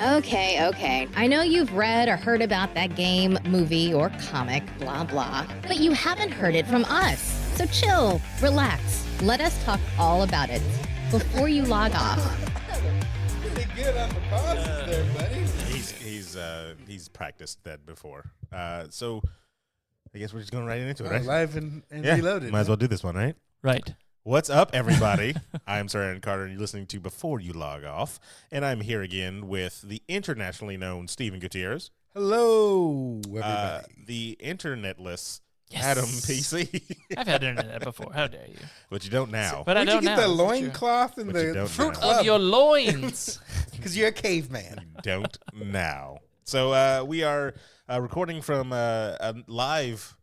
Okay. I know you've read or heard about that game, movie, or comic, blah, blah, but you haven't heard it from us. So chill, relax. Let us talk all about it before you log off. Pretty good on the pauses there, buddy. He's practiced that before. So I guess we're just going right into it, right? Live and reloaded. Might as well do this one, right? Right. What's up, everybody? I'm Sir Aaron Carter, and you're listening to Before You Log Off. And I'm here again with the internationally known Stephen Gutierrez. Hello, everybody. The internetless Yes. Adam PC. I've had internet before. How dare you? But you don't now. But I Where'd don't you get now. the That's true. loincloth and But you the don't fruit now. club? Of your loins. Because you're a caveman. You don't now. So we are recording from live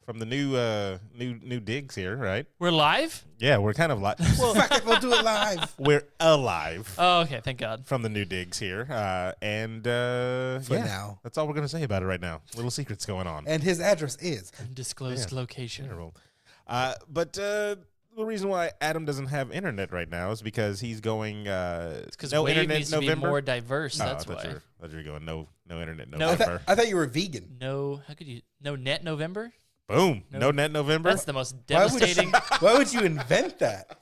from the new digs here, right? We're live? Yeah, we're kind of live. Well, fuck it, we'll do it live. We're alive. Oh, okay. Thank God. From the new digs here. And For yeah, now. that's all we're going to say about it right now. Little secrets going on. And his address is. Undisclosed location. Terrible. But the reason why Adam doesn't have internet right now is because he's going Because no Wave internet needs to November. be more diverse. Oh, That's I thought why. you were going no internet No. November. I thought you were vegan. No, how could you? No net November? Boom. No. No net November. That's the most Why would, devastating. why would you invent that?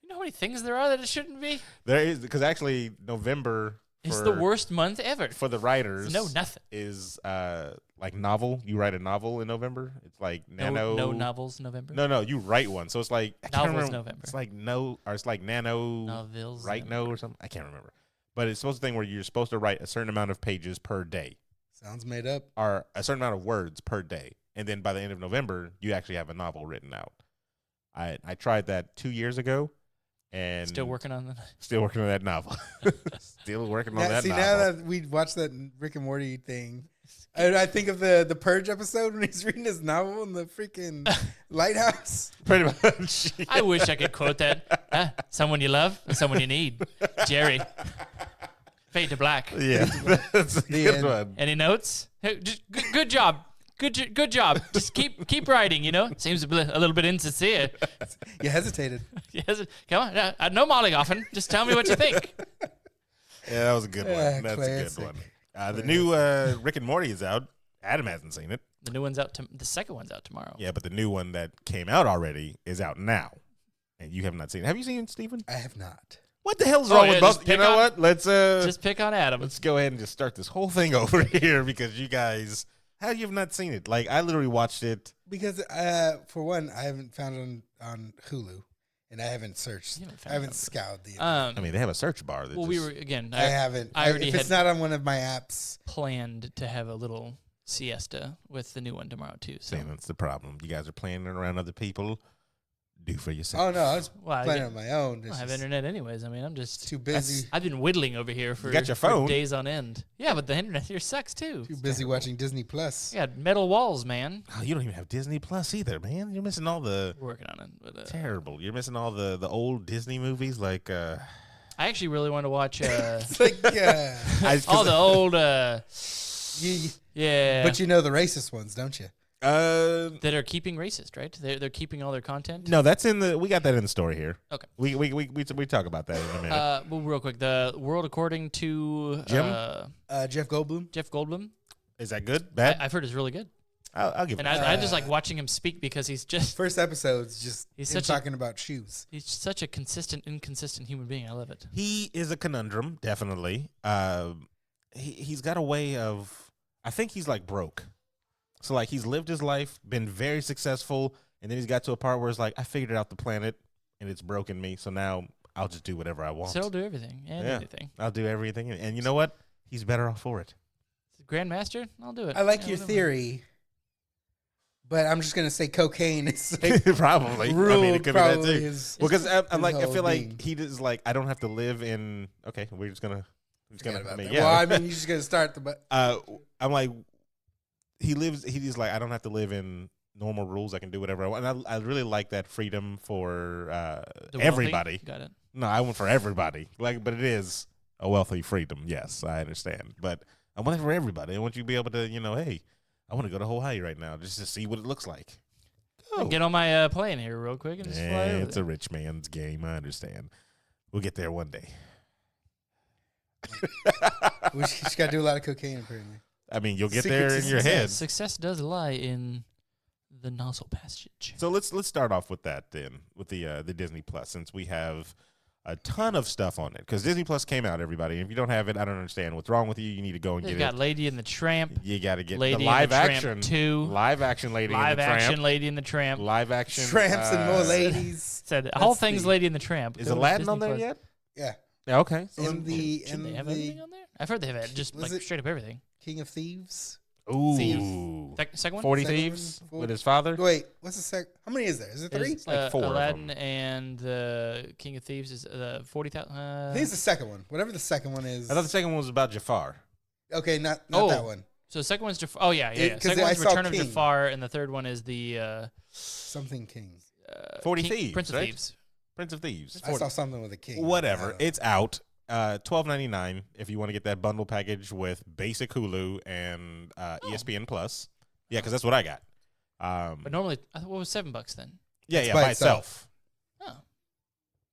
You know how many things there are that it shouldn't be? There is, because actually November It's the worst month ever. for the writers. No, nothing. Is like novel. You write a novel in November. It's like nano. No novels November. No, you write one. So it's like I can't Novels remember. November. It's like it's like nano. Novels. Write no or something. I can't remember. But it's supposed to thing where you're supposed to write a certain amount of pages per day, Sounds made up. or a certain amount of words per day, and then by the end of November, you actually have a novel written out. I tried that 2 years ago, and Still working on the. Still working on that novel. Still working on that See, novel. now that we watched that Rick and Morty thing, I think of the Purge episode when he's reading his novel in the freaking lighthouse. Pretty much. I wish I could quote that. Someone you love, and someone you need. Jerry. Fade to black. Yeah, that's a The good end. one. Any notes? Hey, just good job. Good job. Just keep writing. You know, seems a little bit insincere. You hesitated. Yes, come on. No mollygoffing. Just tell me what you think. Yeah, that was a good one. Yeah, That's classic. a good one. The new Rick and Morty is out. Adam hasn't seen it. The new one's out. The second one's out tomorrow. Yeah, but the new one that came out already is out now, and you have not seen it. Have you seen it, Stephen? I have not. What the hell's Oh, wrong yeah, with just both? You pick know on- what? Just pick on Adam. Let's go ahead and just start this whole thing over here because you guys, how you have not seen it? Like I literally watched it. Because, for one, I haven't found it on Hulu, and I haven't searched. You haven't found I haven't it. scoured the. I mean, they have a search bar. That Well, just, we were again. I haven't. I already if it's had not on one of my apps, planned to have a little siesta with the new one tomorrow too. So saying that's the problem. You guys are playing around other people. Do for yourself. oh no, I was well, I playing get- on my own. I It's don't have just internet anyways. I mean, I'm just too busy. I've been whittling over here for, got your for phone. days on end. Yeah, but the internet here sucks too. Too busy watching Disney Plus. Yeah, metal walls, man. Oh, you don't even have Disney Plus either, man. You're missing all the We're working on it. But, terrible. You're missing all the old Disney movies, like I actually really want to watch It's like, yeah. all the old You- yeah, But you know the racist ones, don't you? that are keeping racist, right? They're keeping all their content. No, that's in the. We got that in the story here. Okay. We talk about that in a minute. Well, real quick, the world according to Jim? Jeff Goldblum. Jeff Goldblum. Is that good? Bad? I've heard is really good, I'll give it. and I just like watching him speak because he's just First episode's just He's him such a- talking about shoes. he's such a inconsistent human being. I love it. He is a conundrum, definitely. He's got a way of. I think he's like broke. So like he's lived his life, been very successful, and then he's got to a part where it's like I figured out the planet, and it's broken me. So now I'll just do whatever I want. So he'll do everything and Yeah. anything. I'll do everything, and you know what? He's better off for it. Grandmaster, I'll do it. I like Yeah, your whatever. theory, but I'm just gonna say cocaine is like Probably. I ruled mean, it could be that probably too. his. Well, because I'm his like, I whole feel being. like he is like, I don't have to live in. Okay, we're just gonna. Forget I about mean, that. yeah. Well, I mean, you're just gonna start the. But I'm like, he's like, I don't have to live in normal rules. I can do whatever I want. And I really like that freedom for The wealthy? everybody. Got it. No, I want for everybody. Like, but it is a wealthy freedom. Yes, I understand. But I want it for everybody. I want you to be able to, hey, I want to go to Hawaii right now just to see what it looks like. Go. Get on my plane here real quick and just fly Yeah, over it's there. a rich man's game. I understand. We'll get there one day. She's got to do a lot of cocaine, apparently. I mean, you'll get Secret there to in your success. head. Success does lie in the nozzle passage. So let's start off with that then, with the Disney Plus, since we have a ton of stuff on it. Because Disney Plus came out, everybody. If you don't have it, I don't understand what's wrong with you. You need to go and They've get got it. Lady and the Tramp. You got to get Lady the live and the action Tramp 2. live action Lady Live and the action Tramp. Lady and the Tramp. Live action Tramps and more ladies. Said all That's things the- Lady and the Tramp. Is Go to Aladdin Disney on there Plus. yet? Yeah. Yeah, okay. So In the Should they have everything on there? I've heard they've had just Was like it- straight up everything. King of Thieves. Ooh. Second one? 40 Second Thieves one? with his father? Wait, what's the how many is there? Is it 3? There's, like 4 of Aladdin them. and King of Thieves is 40,000. I think it's the second one. Whatever the second one is. I thought the second one was about Jafar. Okay, not Oh. that one. So the second one's Jafar. Oh yeah. 'cause Second I one's saw Return of King. Jafar, and the third one is the Something King. 40 Thieves, Prince of right? Thieves. Prince of Thieves. I saw something with a king. I Whatever. don't know. It's out. $12.99 if you want to get that bundle package with basic Hulu and ESPN Plus. Yeah, because that's what I got. But normally, what was $7 then? Yeah, by by itself. Oh.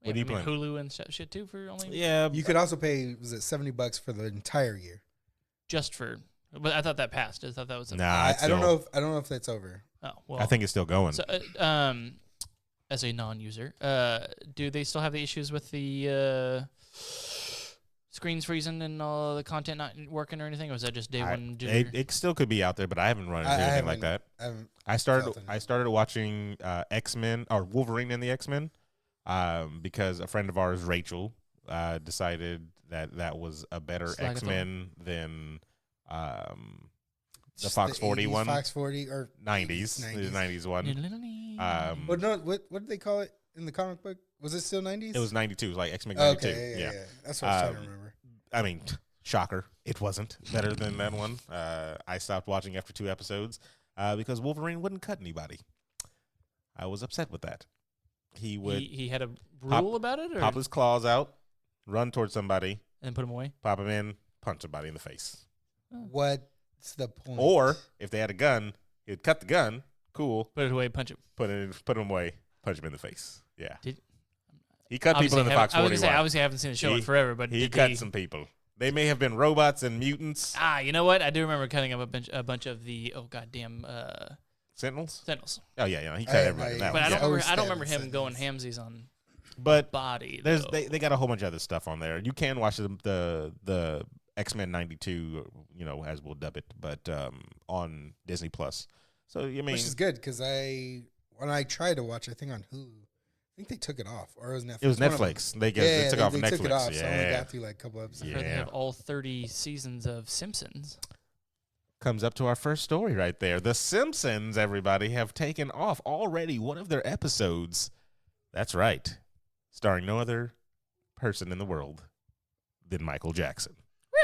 What are you playing? Hulu and shit too for only Yeah, You could also pay, was it $70 for the entire year? just for. But I thought that passed. I thought that was. nah. I don't know if that's over. Oh well. I think it's still going. So, as a non-user, do they still have the issues with the screens freezing and all the content not working or anything, or was that just day one? It still could be out there, but I haven't run into anything like that. I felt started watching X-Men or Wolverine and the X-Men because a friend of ours, Rachel, decided that was a better Slagathon. X-Men than the Fox 40 one. Fox 40 or 90s. The 90s one. But no, what did they call it in the comic book? Was it still 90s? It was 92. It was like X-Men 92. Okay, yeah. That's what I was trying to remember. I mean, shocker. It wasn't better than that one. I stopped watching after 2 episodes because Wolverine wouldn't cut anybody. I was upset with that. He would He had a rule about it, or pop his claws out, run towards somebody, and put him away. pop him in, punch somebody in the face. What's the point? Or if they had a gun, he'd cut the gun. Cool. Put it away, punch him. Put him away. Punch him in the face. Yeah. Did- He cut people in the Fox 40 I was gonna say, one. obviously, I haven't seen the show in He- forever, but He did cut some people. They may have been robots and mutants. You know what? I do remember cutting up a bunch of the goddamn Sentinels? Sentinels. Oh yeah, he cut everybody in that But one. I don't Yeah. remember. I don't Always remember him Sentinels. going hamsies on But body. there's though. they got a whole bunch of other stuff on there. You can watch the X-Men 92, as we'll dub it, but on Disney Plus. So I mean, Which is good because when I tried to watch, I think on Hulu, I think they took it off, or it was Netflix. it was One of them. Netflix. They took it off of they Netflix. took it off, so I only Yeah. got through like a couple episodes. I heard they Yeah. have all 30 seasons of Simpsons. Comes up to our first story right there. The Simpsons, everybody, have taken off already one of their episodes. That's right. Starring no other person in the world than Michael Jackson.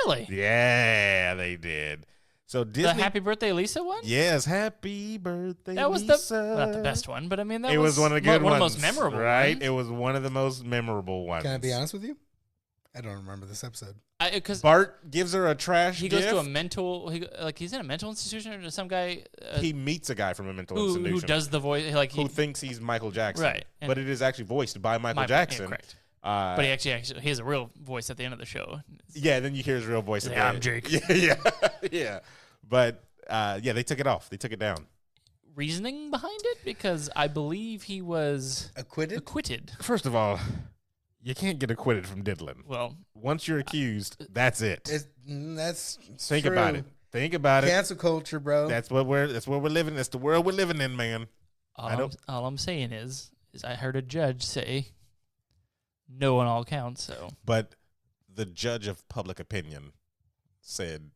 Really? Yeah, they did. So Disney. The Happy Birthday Lisa one? Yes, happy birthday, That was Lisa. not the best one, but I mean that It was one of the good one ones. of the most memorable, right? ones. It was one of the most memorable ones. Can I be honest with you? I don't remember this episode. Because Bart gives her a trash he gift. goes to a mental, he's in a mental institution, or some guy He meets a guy from a mental who institution does the voice, like who thinks he's Michael Jackson. Right. But it is actually voiced by Michael yeah, Jackson. correct. But But he actually has a real voice at the end of the show. yeah, then you hear his real voice. He's at like, the "I'm end. Jake." Yeah. But they took it off. They took it down. Reasoning behind it, because I believe he was Acquitted? First of all, you can't get acquitted from diddling. Well, Once you're accused, that's it. That's Think true. about it. Think about it. Cancel culture, bro. That's what we're living. That's the world we're living in, man. all I'm saying is I heard a judge say no on all counts. So But the judge of public opinion said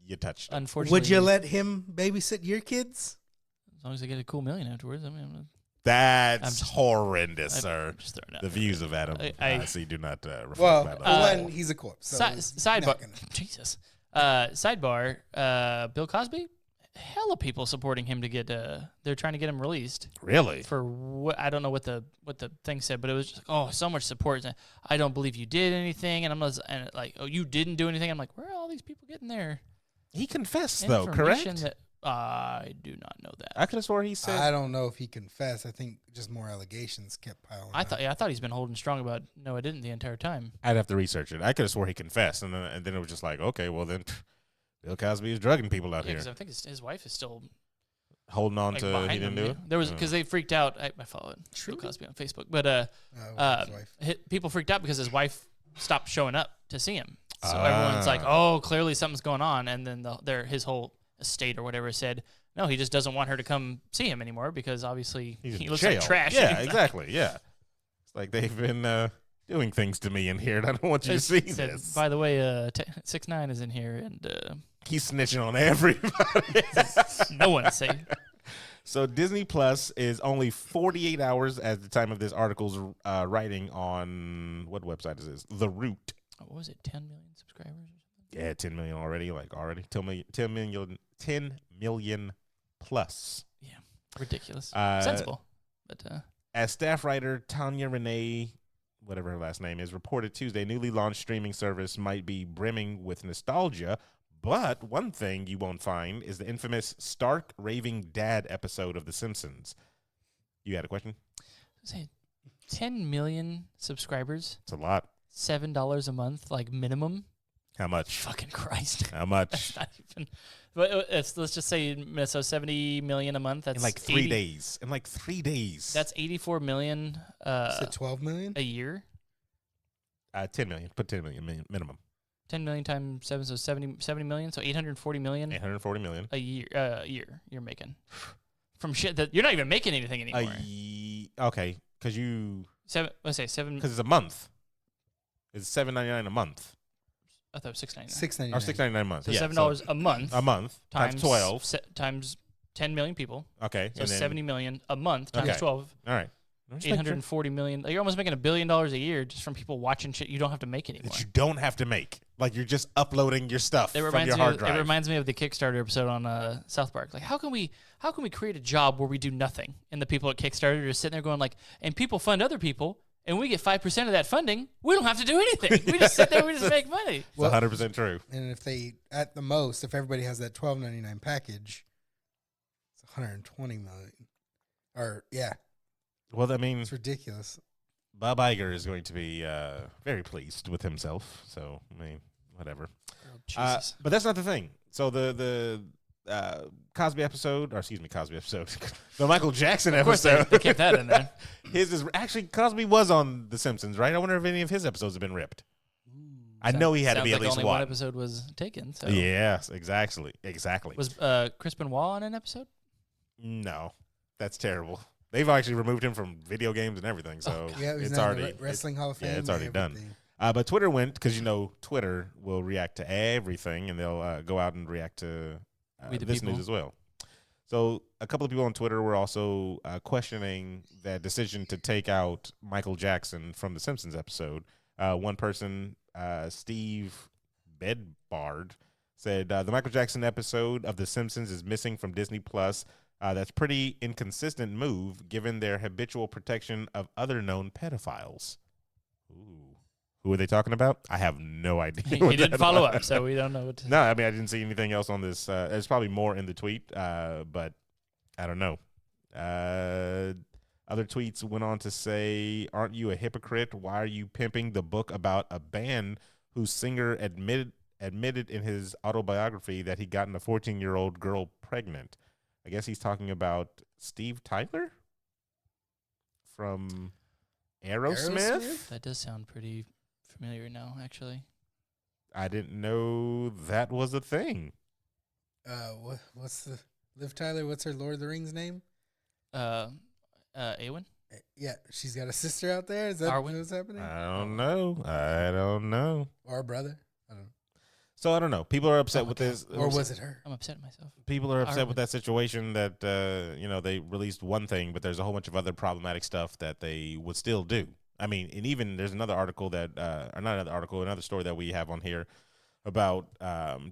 you touched it. unfortunately, Would you let him babysit your kids? as long as I get a cool million afterwards, I mean, That's I'm just- horrendous, I'm sir. just throwing it out The there. views of Adam I- see do not reflect Well, my for life. one, he's a corpse. So Si- he's sidebar, not gonna- Jesus. Sidebar. Bill Cosby. Hella people supporting him to get. They're trying to get him released Really? for what I don't know what the thing said, but it was just like, so much support. I don't believe you did anything, and like, oh, you didn't do anything. I'm like, where are all these people getting their He confessed, though, correct? information? I do not know that. I could have swore he said. I don't know if he confessed. I think just more allegations kept piling I up. thought he's been holding strong about no, I didn't the entire time. I'd have to research it. I could have swore he confessed, and then it was just like, okay, well then, Bill Cosby is drugging people out Yeah, here, because I think his wife is still holding on like, to behind he didn't him. do it. There was because they freaked out. I follow Bill Truly? Cosby on Facebook, but His wife. people freaked out because his wife stopped showing up to see him. So everyone's like, "Oh, clearly something's going on." And then his whole estate or whatever said, "No, he just doesn't want her to come see him anymore because obviously He's he in looks jail. like trash." Yeah, exactly. Yeah, it's like they've been doing things to me in here, and I don't want you to see Said, this. by the way, 6ix9ine is in here, and He's snitching on everybody. no one's safe. So Disney Plus is only 48 hours at the time of this article's writing on what website is this? The Root. What was it? 10 million subscribers or something? Yeah, 10 million already. 10 million plus. Yeah, ridiculous. Sensible. But As staff writer Tanya Renee, whatever her last name is, reported Tuesday, newly launched streaming service might be brimming with nostalgia. But one thing you won't find is the infamous Stark Raving Dad episode of The Simpsons. You had a question? say 10 million subscribers, It's a lot. $7 a month, like minimum. How much? Fucking Christ. How much? That's not even. But let's just say so 70 million a month. That's In like 3 days. In like 3 days. That's 84 million Is it 12 million? a year. 10 million. Put 10 million minimum. 10 million times 7, so 70 million. So 840 million 840 million. a year you're making from shit that you're not even making anything anymore. Okay, because Let's say 7. it's a month. It's $7.99 a month. I thought it was $6.99. $6.99. Or $6.99 a month. So yeah, $7 a month. a month times 12. Times 10 million people. Okay. So and then, 70 million a month times Okay. 12. All right. 840 million. You're almost making $1 billion a year just from people watching shit you don't have to make anymore. That you don't have to make. Like you're just uploading your stuff It from reminds your me. hard It drive. reminds me of the Kickstarter episode on South Park. Like, how can we create a job where we do nothing, and the people at Kickstarter are just sitting there going like, and people fund other people, and we get 5% of that funding. We don't have to do anything. We just sit there. We just make money. It's 100% true. And if they, at the most, if everybody has that $12.99 package, it's 120 million. Or yeah, Well, I mean, it's ridiculous. Bob Iger is going to be very pleased with himself. So, I mean, whatever. Jesus. But that's not the thing. So the Cosby episode, the Michael Jackson Of course, episode. they kept that in there. His is actually Cosby was on The Simpsons, right? I wonder if any of his episodes have been ripped. I know he had to Sounds be at like least only one. one episode was taken. So Yes, exactly. was Chris Benoit on an episode? No, that's terrible. They've actually removed him from video games and everything, so Yeah, he's it's now in the already Wrestling Hall of Fame. yeah, it's and already done. everything. But Twitter went because Twitter will react to everything, and they'll go out and react to We the this People. news as well. So a couple of people on Twitter were also questioning that decision to take out Michael Jackson from the Simpsons episode. One person, Steve Bedbard, said the Michael Jackson episode of The Simpsons is missing from Disney Plus. That's pretty inconsistent move given their habitual protection of other known pedophiles. Ooh. Who are they talking about? I have no idea. He what didn't that follow was. up, so we don't know what to No, I mean, I didn't see anything else on this. There's probably more in the tweet, but I don't know. Other tweets went on to say, aren't you a hypocrite? Why are you pimping the book about a band whose singer admitted in his autobiography that he gotten a 14-year-old girl pregnant? I guess he's talking about Steve Tyler from Aerosmith? That does sound pretty familiar now, actually. I didn't know that was a thing. What's the Liv Tyler? What's her Lord of the Rings name? Awen? Yeah, she's got a sister out there. Is that Arwen? what's happening? I don't know. Or a brother? I don't know. So I don't know. People are upset Oh, with okay. this. Or was it her? I'm upset at myself. People are upset Arwen. with that situation that they released one thing, but there's a whole bunch of other problematic stuff that they would still do. I mean, and even there's another article that, or not another article, another story that we have on here about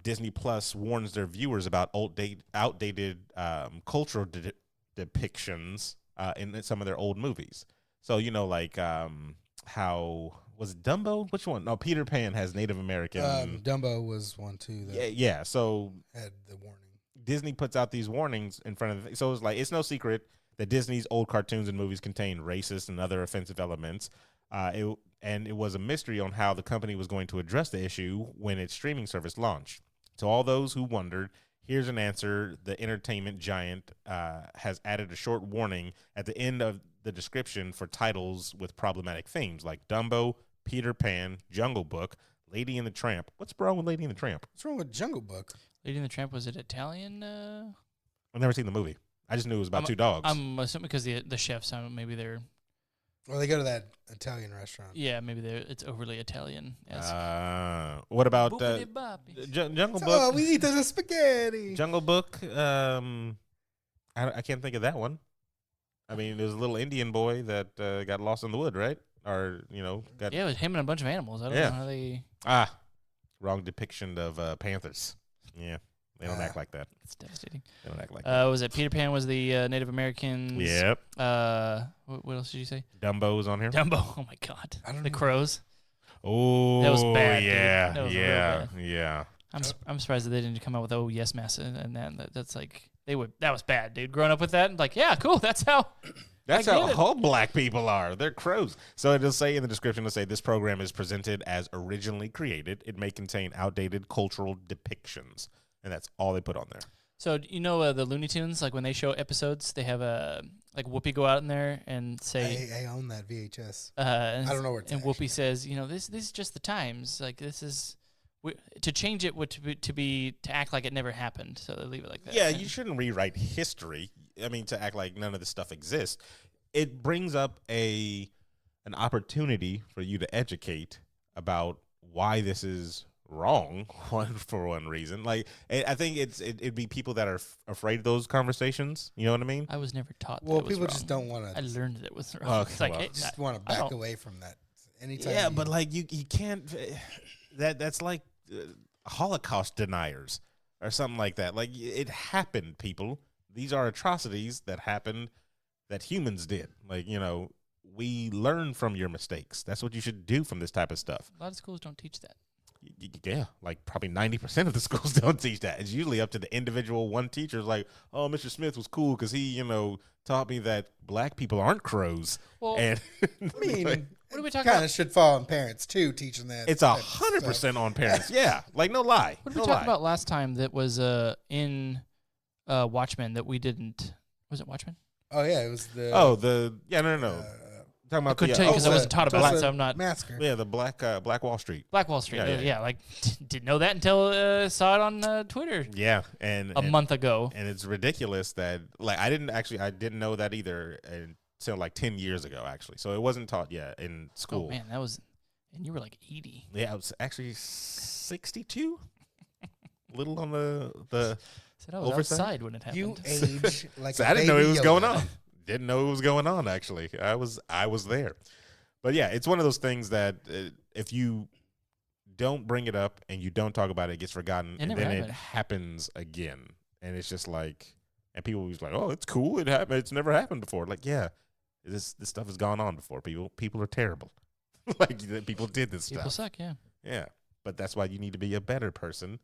Disney Plus warns their viewers about outdated cultural depictions in some of their old movies. So like how was it Dumbo? Which one? No, Peter Pan has Native American. Dumbo was one too that Yeah. So had the warning. Disney puts out these warnings in front of the so it's like it's no secret that Disney's old cartoons and movies contain racist and other offensive elements. It was a mystery on how the company was going to address the issue when its streaming service launched. To all those who wondered, here's an answer. The entertainment giant has added a short warning at the end of the description for titles with problematic themes like Dumbo, Peter Pan, Jungle Book, Lady and the Tramp. What's wrong with Lady and the Tramp? What's wrong with Jungle Book? Lady and the Tramp, was it Italian? I've never seen the movie. I just knew it was about two dogs. I'm assuming because the chefs, maybe they're. Well, they go to that Italian restaurant. Yeah, maybe it's overly Italian. What about Boopity-boppy. Jungle Book? Oh, we eat the spaghetti. Jungle Book. I can't think of that one. I mean, there's a little Indian boy that got lost in the wood, right? Or got Yeah, it was him and a bunch of animals. I don't know how they. Wrong depiction of panthers. Yeah, they don't act like that. It's devastating. They don't act like that. Was it Peter Pan was the Native Americans? Yep. What else did you say? Dumbo's on here. Dumbo. Oh my God. I don't the know. crows. Oh, That was bad, dude. Yeah, That was real yeah, bad. yeah. I'm surprised that they didn't come out with yes mass and that's like that was bad, dude. Growing up with that, like yeah, cool. That's how. That's I how get it. all black people are. They're crows. So it'll say in the description, it'll say this program is presented as originally created. It may contain outdated cultural depictions. And that's all they put on there. So the Looney Tunes, like when they show episodes, they have like Whoopi go out in there and say, I own that VHS. I don't know where it's and actually. Whoopi says, this is just the times. Like this is to change it would to act like it never happened. So they leave it like that. Yeah, you shouldn't rewrite history. I mean, to act like none of this stuff exists. It brings up an opportunity for you to educate about why this is wrong for one reason. Like I think it'd be people that are afraid of those conversations. You know what I mean? I was never taught. Well, that it was people wrong. just don't want I to. learned that it was wrong. Okay, It's like well, hey, Just I- want to I back don't- away from that. Anytime. Yeah, but like you can't. That's like Holocaust deniers or something like that. Like it happened, people. These are atrocities that happened that humans did. Like we learn from your mistakes. That's what you should do from this type of stuff. A lot of schools don't teach that. Yeah, like probably 90% of the schools don't teach that. It's usually up to the individual one teacher. It's like, oh, Mr. Smith was cool because he, taught me that black people aren't crows. Well, And I mean, what are we talking kind about? of should fall on parents too, teaching that. it's type of stuff. 100% on parents. Yeah, like no lie. What did no we talk lie. about last time that was in Watchmen that we didn't? Was it Watchmen? Oh yeah, it was the. No. Talking I about couldn't tell you because I the- wasn't taught about it, Tulsa so I'm not. Massacre. the Black Wall Street. Black Wall Street. Yeah, yeah. Like didn't know that until saw it on Twitter Yeah, and a month ago. and it's ridiculous that like I didn't know that either until like 10 years ago actually. So it wasn't taught yet in school. Oh man, that was, and you were like 80. Yeah, I was actually 62. Little on the Said I was Oversight? outside when it happened. You age like. So a I didn't know it baby was going Yoda. on. Didn't know it was going on. Actually, I was there. But yeah, it's one of those things that if you don't bring it up and you don't talk about it, it gets forgotten, It and never then it happened. happens again, and it's just like, and people was like, "Oh, it's cool. It happened. It's never happened before." Like, yeah, this stuff has gone on before. People are terrible. Like people did this People stuff. suck. Yeah. Yeah, but that's why you need to be a better person,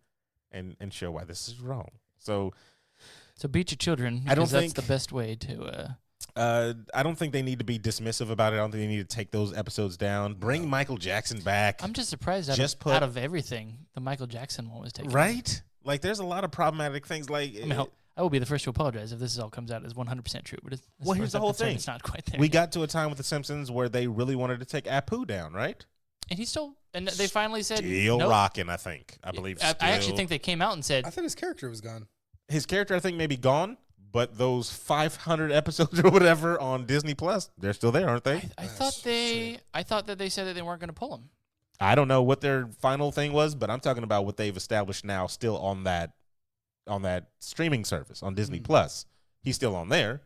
and show why this is wrong. So. So beat your children. I don't because that's think- the best way to. I don't think they need to be dismissive about it. I don't think they need to take those episodes down. Bring Michael Jackson back. I'm just surprised out of everything, the Michael Jackson one was taken. Right? Like, there's a lot of problematic things. Like, I mean, I will be the first to apologize if this all comes out as 100% true. But as Well, far here's as the I'm whole concerned, thing. It's not quite there. we yet. got to a time with The Simpsons where they really wanted to take Apu down, right? and he still, and they finally said, Still nope. rocking, I think. I believe. I actually still- think they came out and said, I thought his character was gone. his character, I think, may be gone, but those 500 episodes or whatever on Disney Plus, they're still there, aren't they? I thought that they said that they weren't going to pull him. I don't know what their final thing was, but I'm talking about what they've established now, still on that streaming service on Disney Plus. He's still on there,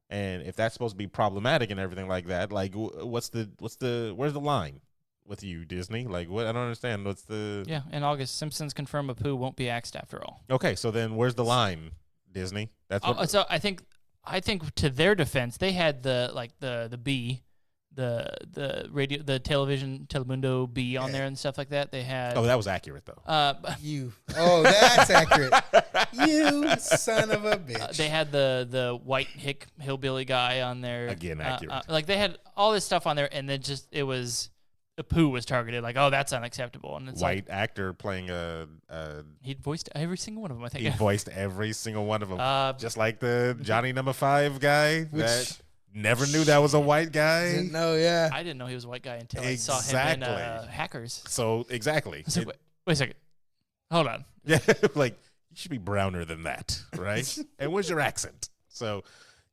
and if that's supposed to be problematic and everything like that, like where's the line with you, Disney? Like, what? I don't understand. What's the Yeah, in August, Simpsons confirm Apu won't be axed after all. Okay, so then where's the line, Disney? That's what. So I think to their defense, they had the B, the radio, the television, Telemundo B on there and stuff like that. They had. Oh, that was accurate though. Oh, that's accurate. You son of a bitch. They had the white hillbilly guy on there. Again, accurate. Like they had all this stuff on there, and then just it was the poo was targeted. Like, oh, that's unacceptable. And it's White actor playing he voiced every single one of them. I think he voiced every single one of them, just like the Mm-hmm. Johnny Number 5 guy Which- that never knew that was a white guy. No, yeah. I didn't know he was a white guy until I saw him in Hackers. So exactly. So, wait a second. Hold on. Yeah, like you should be browner than that, right? And where's your accent? So,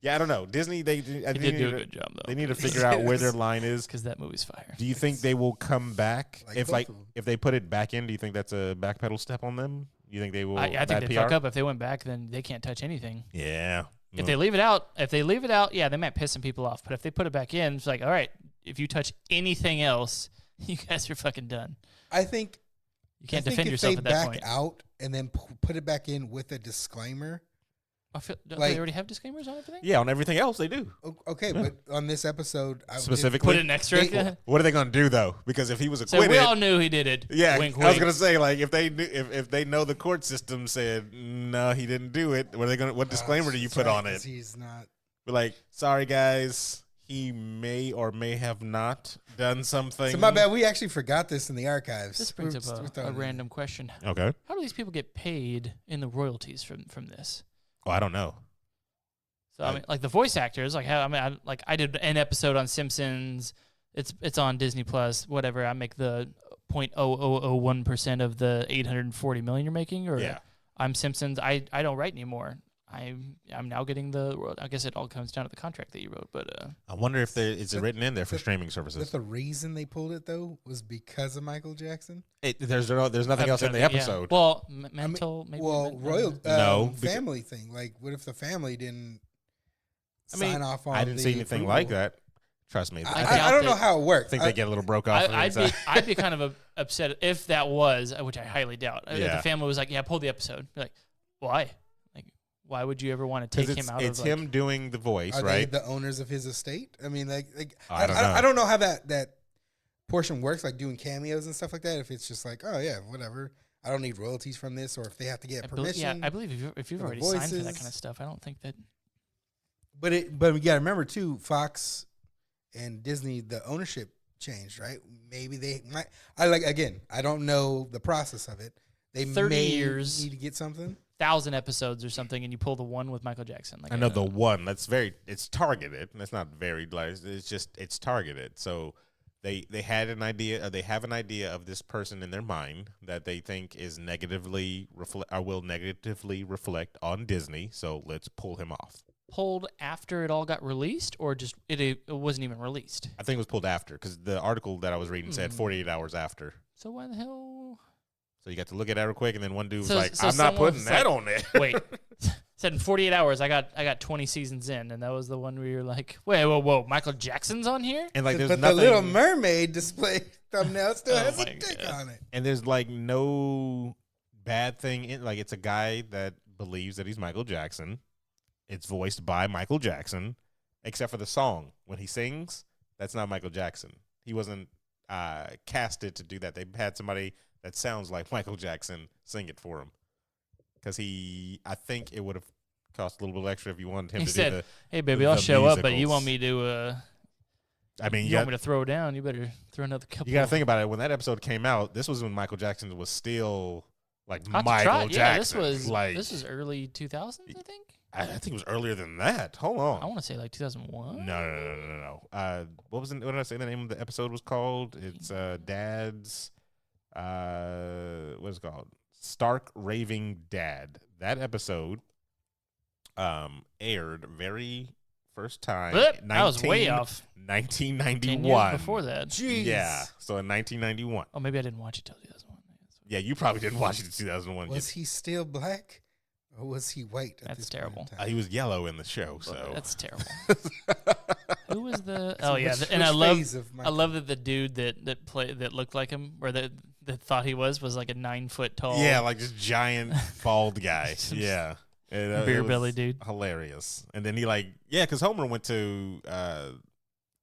yeah, I don't know. Disney, they He did do a good job though. They need to figure out where their line is. Because that movie's fire. Do you think they will come back Like if both like of them. if they put it back in? Do you think that's a backpedal step on them? You think they will? I think bad they'd PR? fuck up if they went back. Then they can't touch anything. Yeah. If they leave it out, yeah, they might piss some people off. But if they put it back in, it's like, all right, if you touch anything else, you guys are fucking done. I think You can't I think defend if yourself they at that back point. out and then put it back in with a disclaimer. Don't like- they already have disclaimers on everything? Yeah, on everything else they do. Okay, but on this episode, Specifically? Put an extra. They- What are they going to do though? Because if he was So acquitted, we all knew he did it. yeah, Wink, I was wink. going to say like if they knew, if they know the court system said no, he didn't do it. What are they going? What disclaimer do you That's put right, on 'cause it? He's not. Be like, sorry guys, he may or may have not done something. So my bad. We actually forgot this in the archives. This brings We're up throwing a it. random question. Okay. How do these people get paid in the royalties from this? Oh, I don't know. So I mean, like the voice actors, like how I did an episode on Simpsons. It's on Disney Plus. Whatever. I make the 0.0001% of the 840 million you're making, or Yeah. I'm Simpsons. I don't write anymore. I'm now getting the. I guess it all comes down to the contract that you wrote, but I wonder if it's But- written in there for but- streaming But services. the reason they pulled it though was because of Michael Jackson. There's nothing else in the Yeah. episode. Well, I mean, mental. maybe well, royal No, family thing. Like, what if the family didn't I mean, sign off on? I didn't see the anything approval? like that. Trust me. I, I doubt I don't know that- how it worked. think they get a little broke off. I'd be kind of upset if that was, which I highly doubt. If Yeah. the family was like, "Yeah, pull the episode." Be like, why? Like, why would you ever want to take him out it's of? Like, him doing the voice, Are right? they the owners of his estate? I mean, like I don't know. I don't know how that portion works, like doing cameos and stuff like that. If it's just like, oh yeah, whatever, I don't need royalties from this, or if they have to get permission. I believe if you've for the already signed for that voices. kind of stuff, I don't think that. But we got to remember too, Fox and Disney, the ownership changed, right? Maybe they might. I don't know the process of it. They 30 may years. need to get something. 1,000 episodes or something, and you pull the one with Michael Jackson. Like I know the one that's it's targeted. That's not very like it's targeted. So they had an idea. They have an idea of this person in their mind that they think is will negatively reflect on Disney. So let's pull him off. pulled after it all got released, or just it wasn't even released. I think it was pulled after because the article that I was reading said 48 hours after. So why the hell? So you got to look at that real quick, and then one dude was So- like, so "I'm not someone putting was that like- on there." Wait, said in 48 hours I got 20 seasons in, and that was the one where you're like, wait, whoa, Michael Jackson's on here? And like, there's But nothing. the Little Mermaid display thumbnail still Oh has a my dick God. on it. And there's like no bad thing in like it's a guy that believes that he's Michael Jackson. It's voiced by Michael Jackson, except for the song when he sings. That's not Michael Jackson. He wasn't casted to do that. They had somebody that sounds like Michael Jackson sing it for him because I think it would have cost a little bit extra if you wanted him He to said, do the. Hey baby, the I'll show up, but you musicals. want me to I mean, you want me to throw down? You better throw another couple. you got to think about it. When that episode came out, this was when Michael Jackson was still like Hot to Michael Trot. Jackson. Yeah, this like was early 2000s, I think. I think it was earlier than that. Hold I on. want to say like 2001. No. What was what did I say the name of the episode was called? It's Dad's what is it called? Stark Raving Dad. That episode aired very first time. But I was way off. 10 years 1991. before that. Jeez. Yeah. So in 1991. Oh, maybe I didn't watch it till 2001. Yeah, you probably didn't watch it in 2001. Was he still black, or was he white? At That's this point in terrible. time? He was yellow in the show, so That's terrible. Who was the? So Oh yeah, which- and I which love phase of I Michael- love that the dude that looked like him, or that thought he was like a 9 foot tall. yeah, like this giant bald guy. Yeah, Beer it was belly dude. hilarious. And then he because Homer went to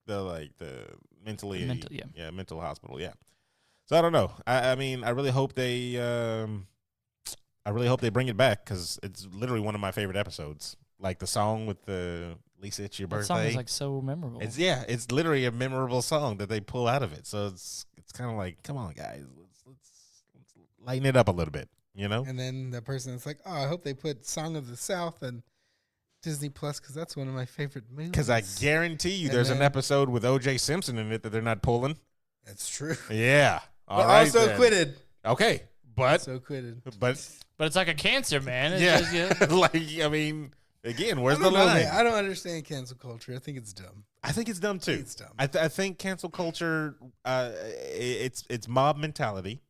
the mentally mental hospital. Yeah. So I don't know. I mean, I really hope they I really hope they bring it back because it's literally one of my favorite episodes. Like the song with the Lisa, it's your That birthday. song is like so memorable. It's literally a memorable song that they pull out of it. So it's kind of like, come on, guys, let's lighten it up a little bit, you know? And then the person that's like, oh, I hope they put Song of the South and Disney Plus because that's one of my favorite movies. Because I guarantee you, And there's an then- episode with O.J. Simpson in it that they're not pulling. That's true. Yeah, all But right, also then. quitted. Okay, but So quitted. but But it's like a cancer, man. It's yeah, just, like I mean, again, where's I the don't know, line? man. I don't understand cancel culture. I think it's dumb. I think it's dumb I too. think it's dumb. I think cancel culture, it's mob mentality.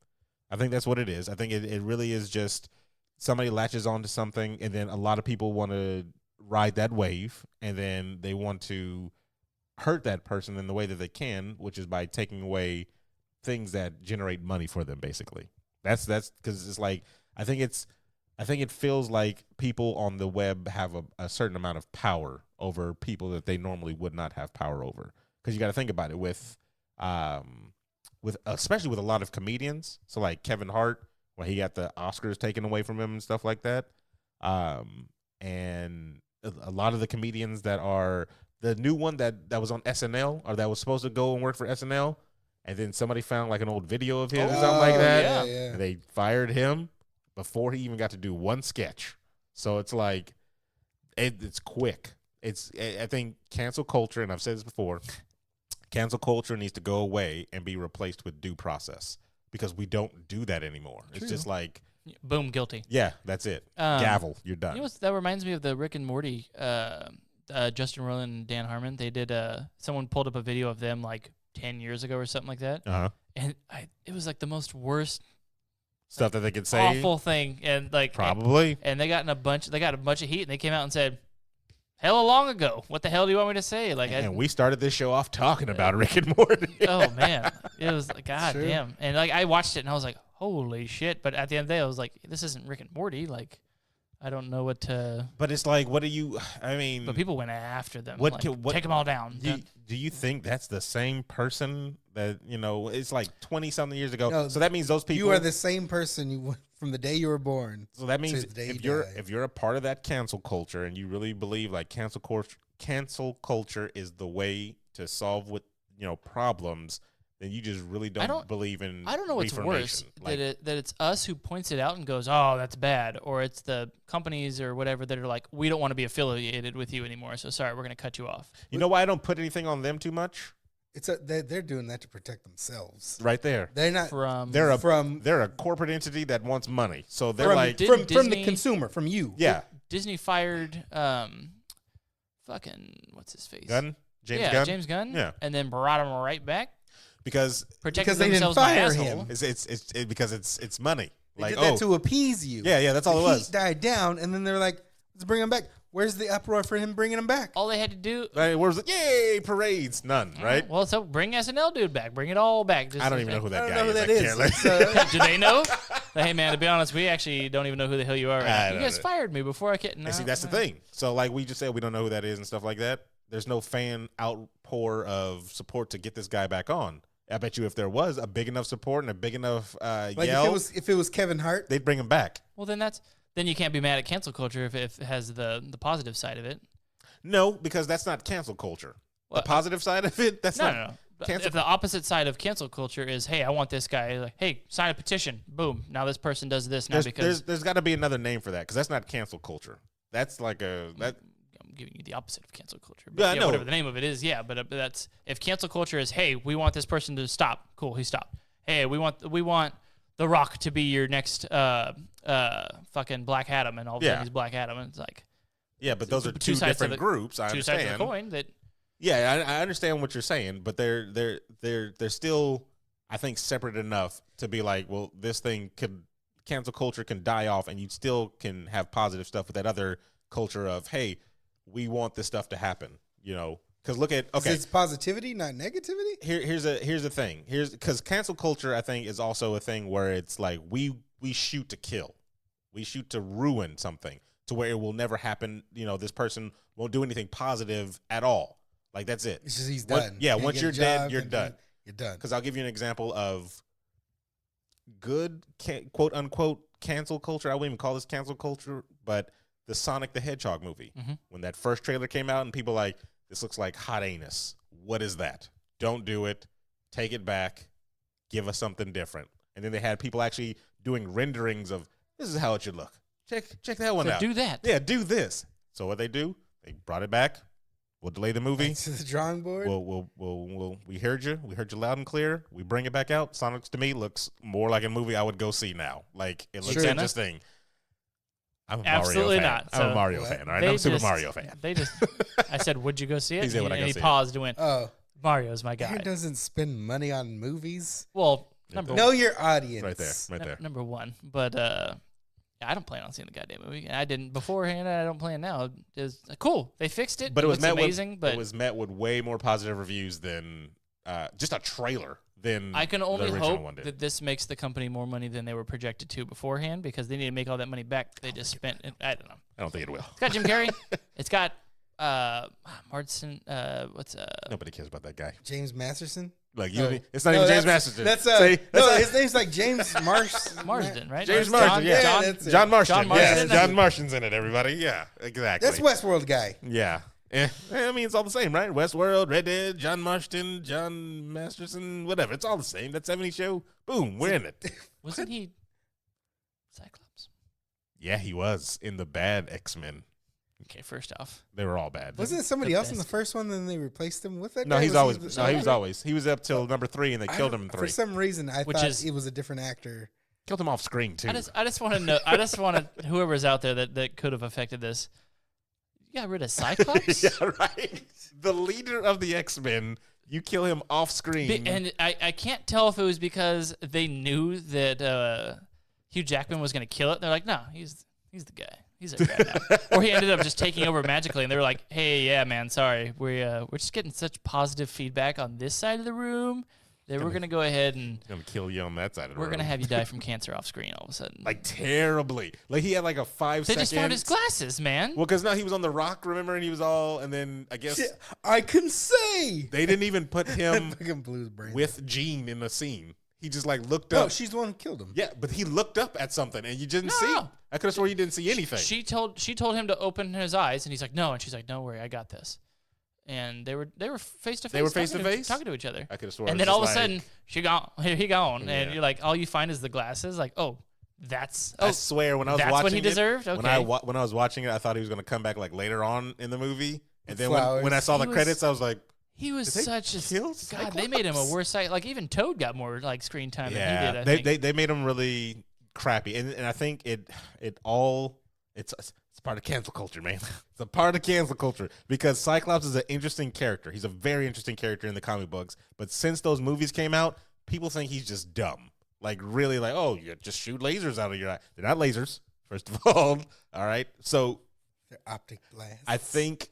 I think that's what it is. I think it really is just somebody latches onto something, and then a lot of people want to ride that wave, and then they want to hurt that person in the way that they can, which is by taking away things that generate money for them. Basically, that's because it's like I think it feels like people on the web have a certain amount of power over people that they normally would not have power over. Because you got to think about it with especially with a lot of comedians. So like Kevin Hart, when he got the Oscars taken away from him and stuff like that. And a lot of the comedians that are the new one that was on SNL or that was supposed to go and work for SNL. And then somebody found like an old video of him or something like that. yeah. And they fired him before he even got to do one sketch. So it's like, it's quick. I think cancel culture, and I've said this before, cancel culture needs to go away and be replaced with due process because we don't do that anymore. True. It's just like, boom, guilty. yeah, that's it. Gavel, you're done. You know what, that reminds me of the Rick and Morty, Justin Roiland and Dan Harmon. They did, someone pulled up a video of them like 10 years ago or something like that. Uh-huh. And it was like the most worst, Stuff that they could say. awful thing. And like, Probably. and they got a bunch of heat and they came out and said, hella long ago, what the hell do you want me to say? Like, And we started this show off talking about Rick and Morty. oh man, it was like, god True. damn. And like, I watched it and I was like, holy shit. But at the end of the day, I was like, this isn't Rick and Morty. Like, I don't know what to. But it's like, what do you, I mean. But people went after them. What Like, can- what- take them all down. Do you think that's the same person that, it's like 20-something years ago? No, So that means those people. You are the same person you from the day you were born. So that means to the day if you you're die. if you're a part of that cancel culture and you really believe like cancel culture is the way to solve problems, then you just really don't believe in. I don't know what's worse, reformation. Like, that it's us who points it out and goes, oh, that's bad, or it's the companies or whatever that are like, we don't want to be affiliated with you anymore, so sorry, we're going to cut you off. you know why I don't put anything on them too much? They're doing that to protect themselves. Right there. They're not They're from a corporate entity that wants money. So they're from, like, Didn't from the Disney- consumer, from you. yeah, Disney fired fucking what's his face? Gunn, James yeah, Gunn, James Gunn. Yeah. And then brought him right back. because Protected Because they didn't themselves by fire asshole. him. because it's money. They Like did that to appease you. yeah, that's all the it was. heat died down, and then they're like, let's bring him back. Where's the uproar for him bringing him back? All they had to do. Like, where's the yay parades? None, right? Well, so bring SNL dude back. Bring it all back. Just I don't even know who I that don't guy know who is. that I is. care less. So- Do they know? Hey man, to be honest, we actually don't even know who the hell you are right I now. You don't guys know. fired me before I could. No, And see, that's the thing. So, like we just said, we don't know who that is and stuff like that. There's no fan outpour of support to get this guy back on. I bet you if there was a big enough support and a big enough Like yell, if it was Kevin Hart, they'd bring him back. Well, then you can't be mad at cancel culture if it has the positive side of it. No, because that's not cancel culture. Well, the positive side of it, that's No, not. no. Cancel- If the opposite side of cancel culture is, hey, I want this guy. Like, hey, sign a petition. Boom. Now this person does this now because There's got to be another name for that because that's not cancel culture. That's like I'm giving you the opposite of cancel culture. Yeah, I know. Whatever the name of it is, yeah. But that's if cancel culture is, hey, we want this person to stop. Cool, he stopped. Hey, we want The Rock to be your next fucking Black Adam, and all of a sudden Yeah. he's Black Adam, and it's like Yeah, but those are two two sides of different the- groups. I two understand. sides of the coin. That Yeah, I understand what you're saying, but they're still, I think, separate enough to be like, well, this thing could cancel culture can die off, and you still can have positive stuff with that other culture of, hey, we want this stuff to happen, Because look at it's positivity, not negativity. here's the thing. Because cancel culture, I think, is also a thing where it's like we shoot to kill, we shoot to ruin something to where it will never happen. This person won't do anything positive at all. Like that's it. It's just he's Once- done. yeah, Can't once get a you're dead, job, you're can't done. You're done. Because I'll give you an example of good quote unquote cancel culture. I wouldn't even call this cancel culture, but the Sonic the Hedgehog movie. When that first trailer came out and people like, this looks like hot anus. What is that? Don't do it. Take it back. Give us something different. And then they had people actually doing renderings of, this is how it should look. Check that one out. Do that. Yeah, do this. So what they do, they brought it back. We'll delay the movie. To the drawing board. We heard you. We heard you loud and clear. We bring it back out. Sonic to me looks more like a movie I would go see now. Like it looks interesting. I'm a Absolutely Mario fan. not. I'm a Mario fan. All right, I'm a Super Mario fan. They just. I said, "Would you go see it?" He said, "Would I go and see he it?" paused and went, Oh, "Mario's my Aaron guy." doesn't spend money on movies. Well, Know your audience. Right there. number one, but I don't plan on seeing the goddamn movie, and I didn't beforehand. And I don't plan now. It's cool. They fixed it. But it was looks met amazing. with but it was met with way more positive reviews than just a trailer than I can only the original hope one did. that this makes the company more money than they were projected to beforehand, because they need to make all that money back. They just spent. I don't know. I don't think it will. It's got Jim Carrey. It's got Marston. What's Nobody cares about that guy. James Masterson. Like Oh. it's not No, even James that's- Masterson. That's See? no, his name's like James Marsden, right? James John- Marsden, yeah. John- that's it. John Marston. John Marston. Yes, John Marston's in it. Everybody, yeah, exactly. That's Westworld guy. Yeah. I mean, it's all the same, right? Westworld, Red Dead, John Marston, John Masterson, whatever. It's all the same. That 70s show, boom, we're in it. Wasn't he Cyclops? Yeah, he was in the bad X-Men. Okay, first off, They were all bad. Wasn't it somebody else in the best. first one? Then they replaced him with that. No, guy? he was Was always. He was up till number 3, and they killed him in 3. For some reason, I Which thought is- it was a different actor. Killed him off screen too. I just want to know. I just want to whoever's out there that could have affected this. You got rid of Cyclops, yeah, right. The leader of the X-Men. You kill him off screen. and I can't tell if it was because they knew that Hugh Jackman was going to kill it. They're like, no, he's the guy. He's a guy now. Or he ended up just taking over magically, and they were like, hey, yeah, man, sorry, we're just getting such positive feedback on this side of the room that we're going to go ahead and gonna kill you on that side of the we're room. going to have you die from cancer off screen all of a sudden. like terribly. Like he had like a 5 they second. just found his glasses, man. Well, because now he was on the Rock, remember, and he was all, and then I guess Shit, I can say. they didn't even put him Fucking blew his brain. with Jean in the scene. He just like looked No, up. she's the one who killed him. Yeah, but he looked up at something, and you didn't see. No. I could have sworn you didn't see anything. She told him to open his eyes, and he's like, no, and she's like, don't worry, I got this. And they were face to face. They were face to face? talking to each other. I could have sworn. And it then was all of a just sudden, he gone, Yeah. and you're like, all you find is the glasses. Like, oh, that's I swear when I was that's watching what he it, deserved. when Okay, when I was watching it, I thought he was going to come back like later on in the movie, and then Flowers. when I saw the He was- credits, I was like, he was Did they such a kill God. They made him a Cyclops? worse sight. Like even Toad got more like screen time than he yeah, did. I they, think. they made him really crappy, and I think it's part of cancel culture, man. It's a part of cancel culture because Cyclops is an interesting character. He's a very interesting character in the comic books, but since those movies came out, people think he's just dumb. Like really, like oh, you just shoot lasers out of your eye. They're not lasers, first of all. All right, so They're optic blasts. I think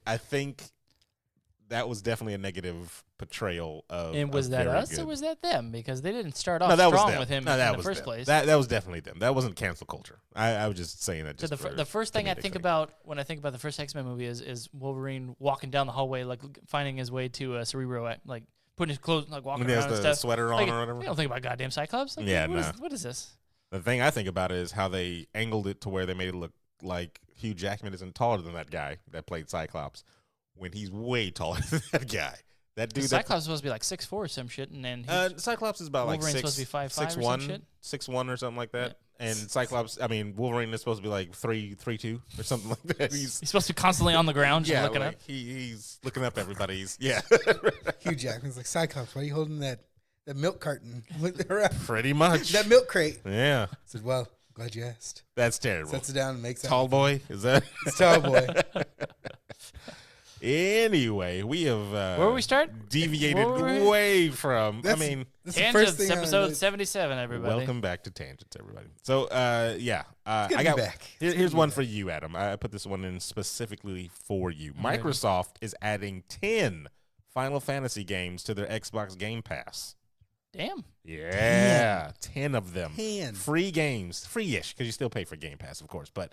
that was definitely a negative portrayal of. and was a that very us good- or was that them? Because they didn't start off No, that was strong them. with him No, that in the was first them. place. That was definitely them. That wasn't cancel culture. I was just saying that. So Just the first thing I comedic think sake. about when I think about the first X-Men movie is Wolverine walking down the hallway, like finding his way to Cerebro, like putting his clothes, like walking when he has around and the stuff. sweater on Like, or whatever. we don't think about goddamn Cyclops. Like, Yeah, what is this? The thing I think about is how they angled it to where they made it look like Hugh Jackman isn't taller than that guy that played Cyclops when he's way taller than that guy. That dude. Cyclops is supposed to be like 6'4" or some shit, and then Cyclops is about Wolverine's like supposed to be 5'5" or some 6'1", shit? 6'1" or something like that. And Cyclops, Wolverine is supposed to be like 3'2" or something like that. he's supposed to be constantly on the ground, just yeah, looking like up. he's looking up everybody's. Yeah, Hugh Jackman's like Cyclops. Why are you holding that milk carton? pretty much. That milk crate. Yeah, I said, well, glad you asked. that's terrible. Sets it down and makes Tall boy, is that? It's tall boy. Anyway, we have Where we start? deviated Where were we? way from. That's I mean, the first Tangents, thing on episode the- 77, everybody. welcome back to Tangents, everybody. So, yeah, Good to I be got back. here's one for you, Adam. I put this one in specifically for you. ready. Microsoft is adding 10 Final Fantasy games to their Xbox Game Pass. Damn. Yeah, 10 of them. 10. Free games. Free-ish, because you still pay for Game Pass, of course, but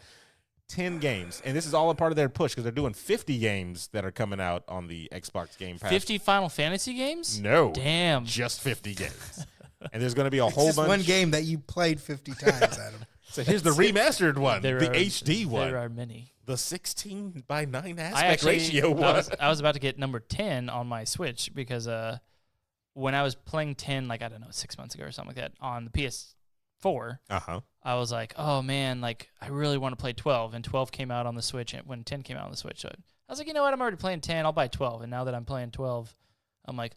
10 games. And this is all a part of their push, because they're doing 50 games that are coming out on the Xbox Game Pass. 50 Final Fantasy games? No. Damn. Just 50 games. And there's going to be a It's whole just bunch. one game that you played 50 times, Adam. So here's the remastered one, the HD one, There are many. the 16:9 aspect ratio one. I was about to get number 10 on my Switch because when I was playing 10, like, I don't know, 6 months ago or something like that, on the PS4, I was like, oh, man, like, I really want to play 12. And 12 came out on the Switch when 10 came out on the Switch. So I was like, you know what? I'm already playing 10. I'll buy 12. And now that I'm playing 12, I'm like,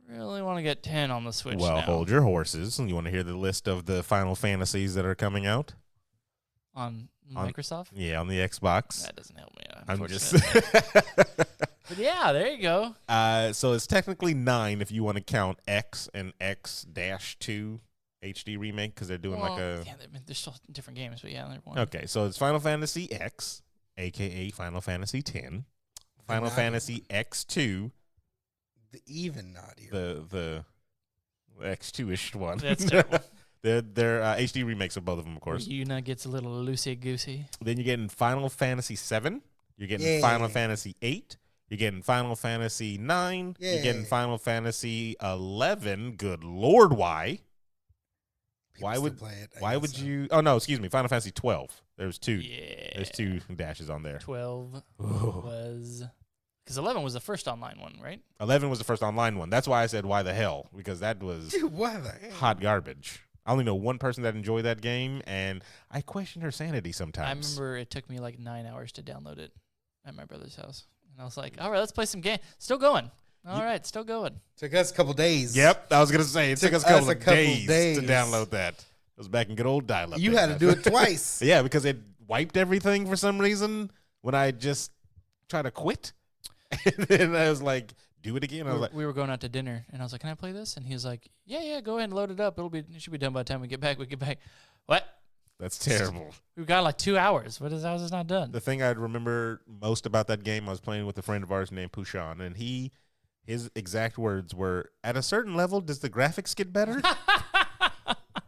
really want to get 10 on the Switch Well, now. hold your horses. You want to hear the list of the Final Fantasies that are coming out? On Microsoft? Yeah, on the Xbox. That doesn't help me. I'm just... But yeah, there you go. So it's technically 9 if you want to count X and X-2 HD remake because they're doing like a... Yeah, they're still different games, but yeah, they're one. Okay, so it's Final Fantasy X, a.k.a. Final Fantasy X, Final Fantasy X2, the even naughtier. the X2-ish one. That's terrible. They're HD remakes of both of them, of course. Yuna gets a little loosey-goosey. Then you're getting Final Fantasy 7. You're getting Final Fantasy 8. You're getting Final Fantasy 9. You're getting Final Fantasy 11. Good Lord, why? Why would play it? Why would you? Oh no, excuse me. Final Fantasy 12. There's 2. Yeah. There's 2 dashes on there. 12 was because 11 was the first online one, right? 11 was the first online one. That's why I said why the hell, because that was Dude, why the hell? hot garbage. I only know one person that enjoyed that game, and I question her sanity sometimes. I remember it took me like 9 hours to download it at my brother's house, and I was like, "All right, let's play some game." Still going. All right, still going. Took us a couple days. Yep, I was gonna say it took us a couple of days days to download that. It was back in good old dial-up. You had to do it twice. Yeah, because it wiped everything for some reason when I just tried to quit. And then I was like, do it again. I was like, We were going out to dinner, and I was like, "Can I play this?" And he was like, "Yeah, go ahead and load it up. It should be done by the time we get back." What? that's terrible. We got like 2 hours. How is this not done? The thing I remember most about that game, I was playing with a friend of ours named Pushan, and his exact words were, "At a certain level, does the graphics get better?"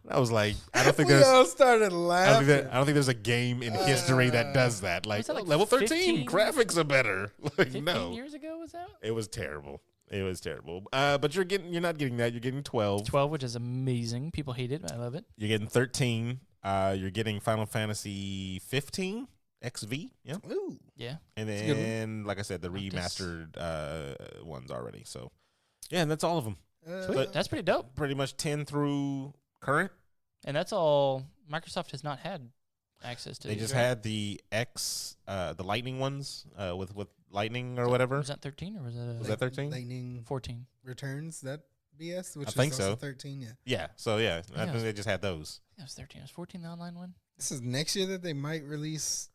I was like, I don't think we there's. all started laughing. I don't think there's a game in history that does that. Like, that like level 13, 15? graphics are better. Like, 15 no, years ago was that? it was terrible. It was terrible. But you're not getting that. You're getting 12. 12, which is amazing. People hate it. I love it. You're getting 13. You're getting Final Fantasy 15 XV. Yeah. Ooh. Yeah. And a good then, like I said, the remastered ones already. So, yeah, and that's all of them. Sweet. That's pretty dope. Pretty much 10 through current. And that's all Microsoft has not had access to. They these, just right? had the the Lightning ones with Lightning or whatever. Was that 13 or was that Was that 13? Lightning 14? Returns, that BS? Which I think is also so. 13, yeah. Yeah. So, yeah, I Yeah. think they just had those. Yeah, it was 13. It was 14 the online one. This is next year that they might release,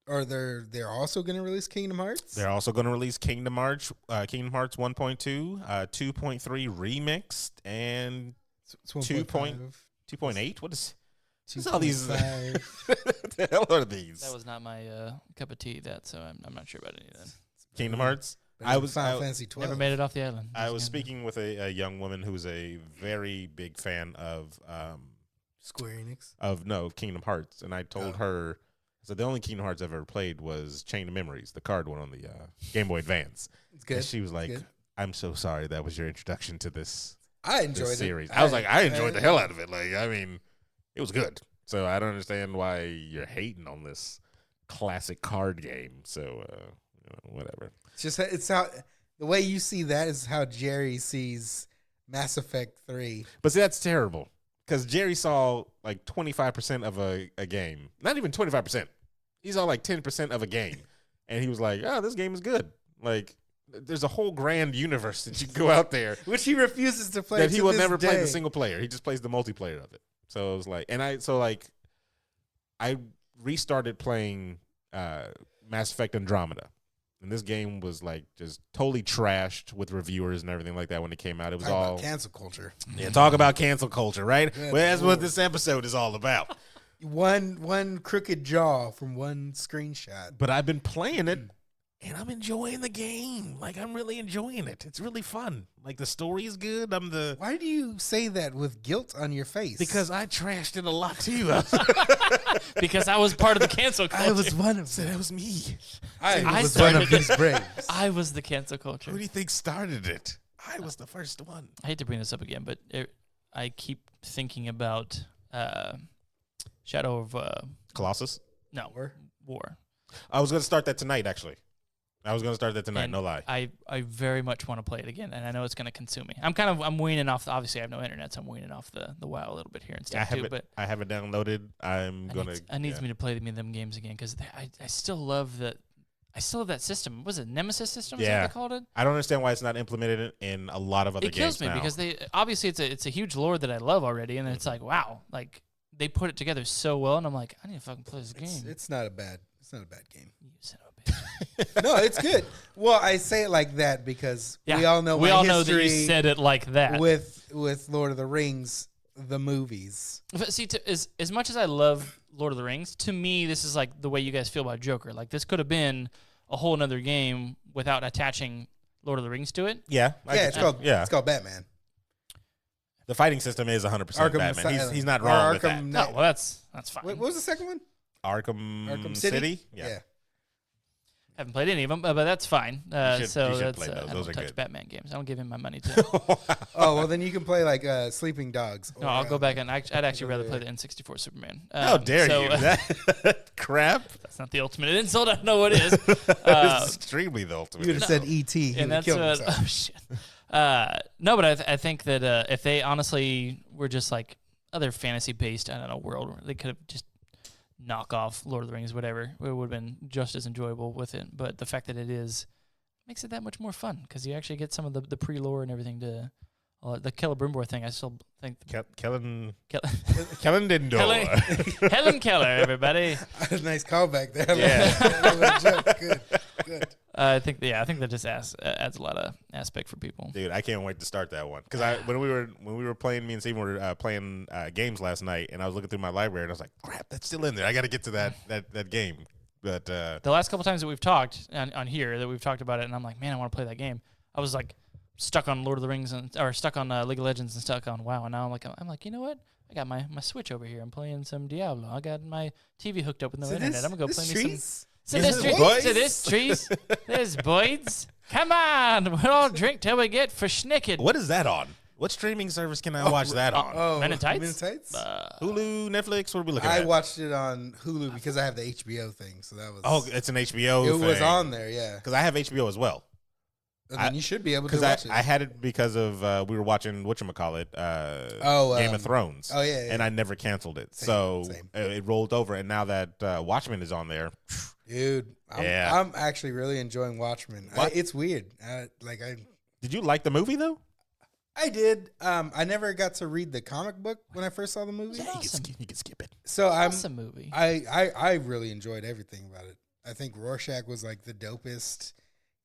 or they're also going to release Kingdom Hearts? They're also going to release Kingdom Hearts 1.2, 2.3 remixed, and It's 2.8. What is 2.5. all these? What the hell are these? That was not my cup of tea, so I'm not sure about any of that. Kingdom Hearts. Final Fantasy 12. Never made it off the island. I was speaking with a young woman who's a very big fan of Square Enix. of Kingdom Hearts, and I told her, so the only Kingdom Hearts I've ever played was Chain of Memories, the card one on the Game Boy Advance. It's good. And she was like, good. "I'm so sorry that was your introduction to this I enjoyed it. series." I was like, "I enjoyed the hell out of it. Like, I mean, it was good." So I don't understand why you're hating on this classic card game. So whatever. It's just it's how the way you see that is how Jerry sees Mass Effect 3. But see, that's terrible because Jerry saw like 25% of a game. Not even 25%. He saw like 10% of a game. And he was like, "Oh, this game is good." Like, there's a whole grand universe that you can go out there. Which he refuses to play. That he to will this never play day. the single player. He just plays the multiplayer of it. So it was like, I restarted playing Mass Effect Andromeda. And this game was like just totally trashed with reviewers and everything like that when it came out. It was Talk all about cancel culture. Yeah, talk about cancel culture, right? Good Well, that's what Lord. this episode is all about. One crooked jaw from one screenshot. But I've been playing it, and I'm enjoying the game. Like, I'm really enjoying it. It's really fun. Like, the story is good. Why do you say that with guilt on your face? Because I trashed it a lot, too. Because I was part of the cancel culture. I was one of So them. that was me. I I was one of started- these braves. I was the cancel culture. Who do you think started it? I was the first one. I hate to bring this up again, but I keep thinking about Shadow of Colossus. no War. I was going to start that tonight. Actually, I was going to start that tonight. And no lie. I very much want to play it again, and I know it's going to consume me. I'm weaning off. Obviously, I have no internet, so I'm weaning off the WoW a little bit here and stuff too. But I have it downloaded. I'm gonna. I need me to play them games again because I still love that. I still have that system. Was it Nemesis system? Is that what they called it? I don't understand why it's not implemented in a lot of other games. It kills me because they obviously it's a huge lore that I love already, and it's like wow, like they put it together so well, and I'm like I need to fucking play this game. It's not a bad game. You son of a bitch. No, it's good. Well, I say it like that because we all know we my all know that you history said it like that. with Lord of the Rings, the movies. But see, as much as I love Lord of the Rings, to me this is like the way you guys feel about Joker. Like this could have been a whole another game without attaching Lord of the Rings to it. Yeah, It's called Batman. The fighting system is 100% Arkham Batman. Asylum. He's not wrong with that. Arkham No, well that's fine. What was the second one? Arkham City. Yeah. Haven't played any of them, but that's fine. You should that's play those. I Those don't are touch good. Batman games. I don't give him my money to. Oh well, then you can play like Sleeping Dogs. No, I'll go back and I'd actually rather play the N64 Superman. How dare you? That crap. That's not the ultimate insult. I don't know what is. It's extremely the ultimate. You'd have said E.T. He And would that's kill what. himself. Oh shit. No, but I think that if they honestly were just like other fantasy based, I don't know, world, they could have just knock off Lord of the Rings, whatever. It would have been just as enjoyable with it. But the fact that it is makes it that much more fun because you actually get some of the pre lore and everything to. The Celebrimbor thing, I still think. Kellen Helen Keller, everybody. Nice callback there. Yeah. Good. I think that just adds a lot of aspect for people. Dude, I can't wait to start that one because when we were playing, me and Steven were playing games last night, and I was looking through my library, and I was like, "Crap, that's still in there. I got to get to that game." But the last couple times that we've talked on here, that we've talked about it, and I'm like, man, I want to play that game. I was like stuck on Lord of the Rings or stuck on League of Legends and stuck on WoW, and now I'm like, you know what? I got my Switch over here. I'm playing some Diablo. I got my TV hooked up with no internet. I'm gonna go play me some. So this trees, there's boys. Come on, we'll all drink till we get verschnicked. what is that on? What streaming service can I watch that on? Oh, Men in Tights? Men in Tights? Hulu, Netflix? What are we looking I at? watched it on Hulu because I have the HBO thing, so that was. Oh, it's an HBO it thing. was on there, yeah. Because I have HBO as well. And then you should be able to Because watch it. I had it because of we were watching whatchamacallit, Game of Thrones. Oh yeah, And I never canceled it, Same. it rolled over. And now that Watchmen is on there, Dude, I'm actually really enjoying Watchmen. It's weird. Did you like the movie though? I did. I never got to read the comic book when I first saw the movie. Yeah, awesome. you can skip it. So Awesome movie. I really enjoyed everything about it. I think Rorschach was like the dopest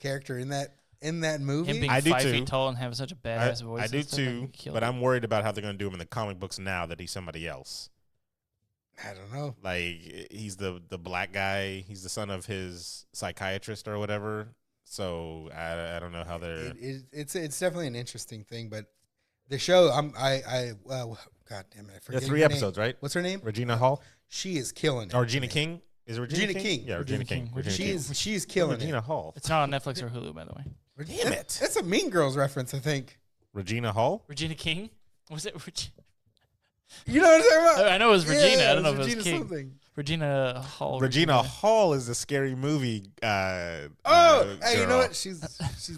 character in that movie. Him being I do 5 too. feet tall and having such a badass voice. I do and stuff, too, like, killed but it. I'm worried about how they're going to do him in the comic books now that he's somebody else. I don't know. Like he's the black guy. He's the son of his psychiatrist or whatever. So I don't know how they're. It's definitely an interesting thing, but the show God damn it, I forget There are 3 her episodes, name. right? What's her name? Regina Hall She is killing it. or Regina King? Is it Regina King. Yeah, Regina King. Regina King. She's killing Regina it. Hall. It's not on Netflix or Hulu, by the way. Damn it. That's a Mean Girls reference, I think. Regina Hall. Regina King? Was it You know what I'm talking about? I know it was Regina. I don't know if it was Regina King. something. Regina Hall. Regina Hall is a scary movie. Hey, you girl. know what? She's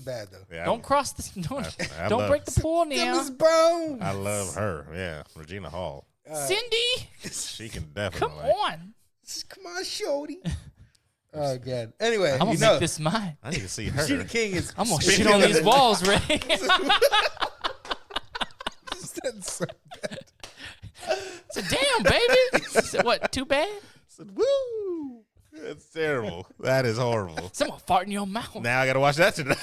bad though. Yeah, Don't cross the. I Don't love- break the pool now. Devil's Bones. I love her. Yeah, Regina Hall. Cindy, She can come definitely. on. Come on, shorty. Oh god. Anyway, I'm gonna make this mine. I need to see her. Regina King is. I'm gonna shit on these walls, Ray. That's so bad. So damn, baby. So what? Too bad. Woo! That's terrible. That is horrible. Someone fart in your mouth. Now I gotta watch that tonight.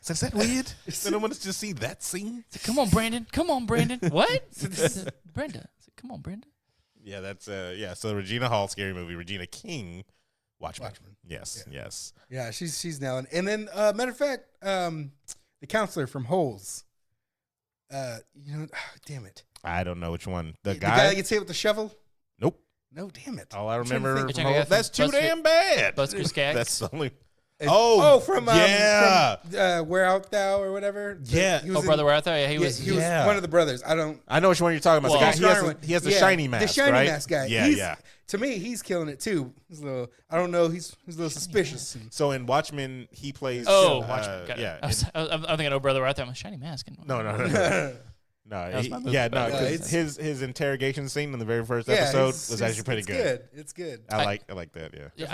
So is that weird? I don't want to just see that scene. Come on, Brandon. Come on, Brandon. What? Brenda. Come on, Brenda. Yeah, that's So Regina Hall, scary movie. Regina King, Watchmen. Watchmen. Yes, yes. Yeah, she's nailing. And then, matter of fact, the counselor from Holes. Damn it. I don't know which one. The guy that gets hit with the shovel. Nope. No, damn it. All I I'm trying to remember think. from Holes, that's too Buster- damn bad. Buster Skaggs. That's the only. from Where Art Thou or whatever. Yeah. He was Brother, where art thou? Yeah, he was. He was one of the brothers. I know which one you're talking about. Well, the guy, he has the shiny mask. The shiny right? mask guy. Yeah. To me, he's killing it too. He's a little. I don't know. He's a little suspicious. So in Watchmen, he plays. Watchmen. Got it. Yeah. I'm thinking, oh, brother, where art thou? I'm a shiny mask. No. His interrogation scene in the very first episode was actually pretty good. It's good. I like that. Yeah.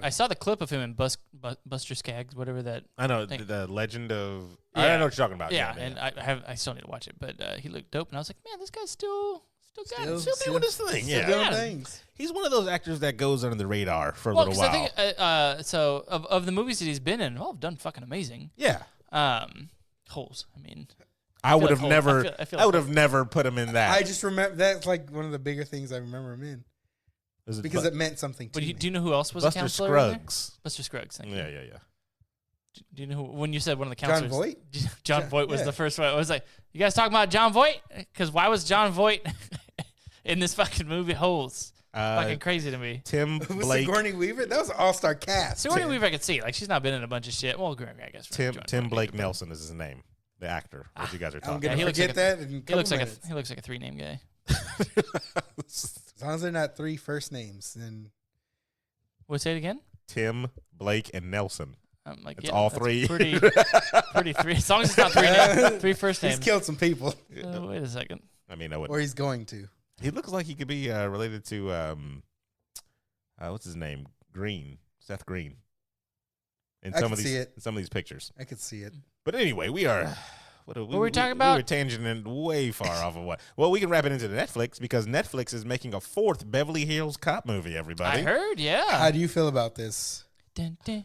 I saw the clip of him in Buster Scaggs, whatever that. I know thing. the Legend of. I don't know what you're talking about. Yeah, and I still need to watch it, but he looked dope, and I was like, man, this guy's still doing his thing. Still doing things. He's one of those actors that goes under the radar for a little while. I think of the movies that he's been in, all have done fucking amazing. Yeah. Holes. I mean. I would have never put him in that. I just remember that's like one of the bigger things I remember him in. Because it meant something to me. Do you know who else was Buster a counselor? Scruggs. Buster Scruggs. Thank you. Yeah. Do you know when you said one of the counselors? John Voight? John Voight was the first one. I was like, you guys talking about John Voight? Because why was John Voight in this fucking movie Holes? Fucking crazy to me. Tim Was Blake. Sigourney Weaver? That was an all-star cast. Sigourney Weaver I could see. Like, she's not been in a bunch of shit. Well, I guess. Tim Blake Nelson is his name. The actor, what you guys are talking about. He looks like he looks like a 3-name guy. As long as they're not 3 first names, then. What, say it again? Tim, Blake, and Nelson. It's all 3. Pretty 3. As long as it's not 3 names, 3 first names. He's killed some people. Wait a second. I mean, I would. Or he's going to. He looks like he could be related to what's his name? Seth Green. In some of these pictures. I could see it. But anyway, we are. What were we talking about? We were tangenting way far off of what. Well, we can wrap it into Netflix because Netflix is making a 4th Beverly Hills Cop movie, everybody. I heard, yeah. How do you feel about this?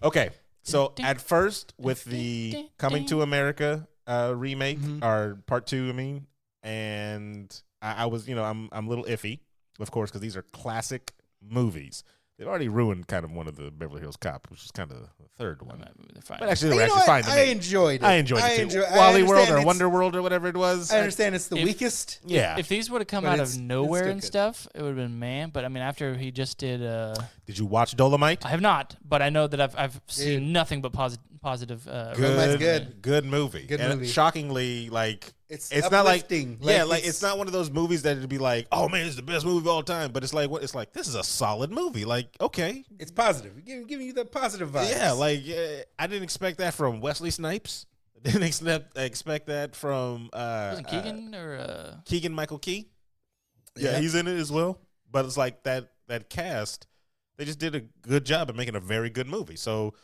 Okay, so at first with the Coming to America remake, or part 2, I mean, and I was, I'm a little iffy, of course, because these are classic movies. They've already ruined kind of one of the Beverly Hills Cop, which is kind of the third one. But actually, they're actually fine to me. I enjoyed it. I enjoyed it too. Wally World or Wonder World or whatever it was. I understand it's the weakest. Yeah. If these would have come out of nowhere and stuff, it would have been man. But I mean, after he just did. Did you watch Dolomite? I have not, but I know that I've seen nothing but positive. Good movie. Good movie. Shockingly, like. It's not like it's not one of those movies that would be like, oh man, it's the best movie of all time. But it's like this is a solid movie. Like, okay, it's positive, giving you the positive vibes. Yeah, like I didn't expect that from Wesley Snipes. I didn't expect that from wasn't Keegan or Keegan Michael Key. Yeah, he's in it as well. But it's like that cast, they just did a good job of making a very good movie. So.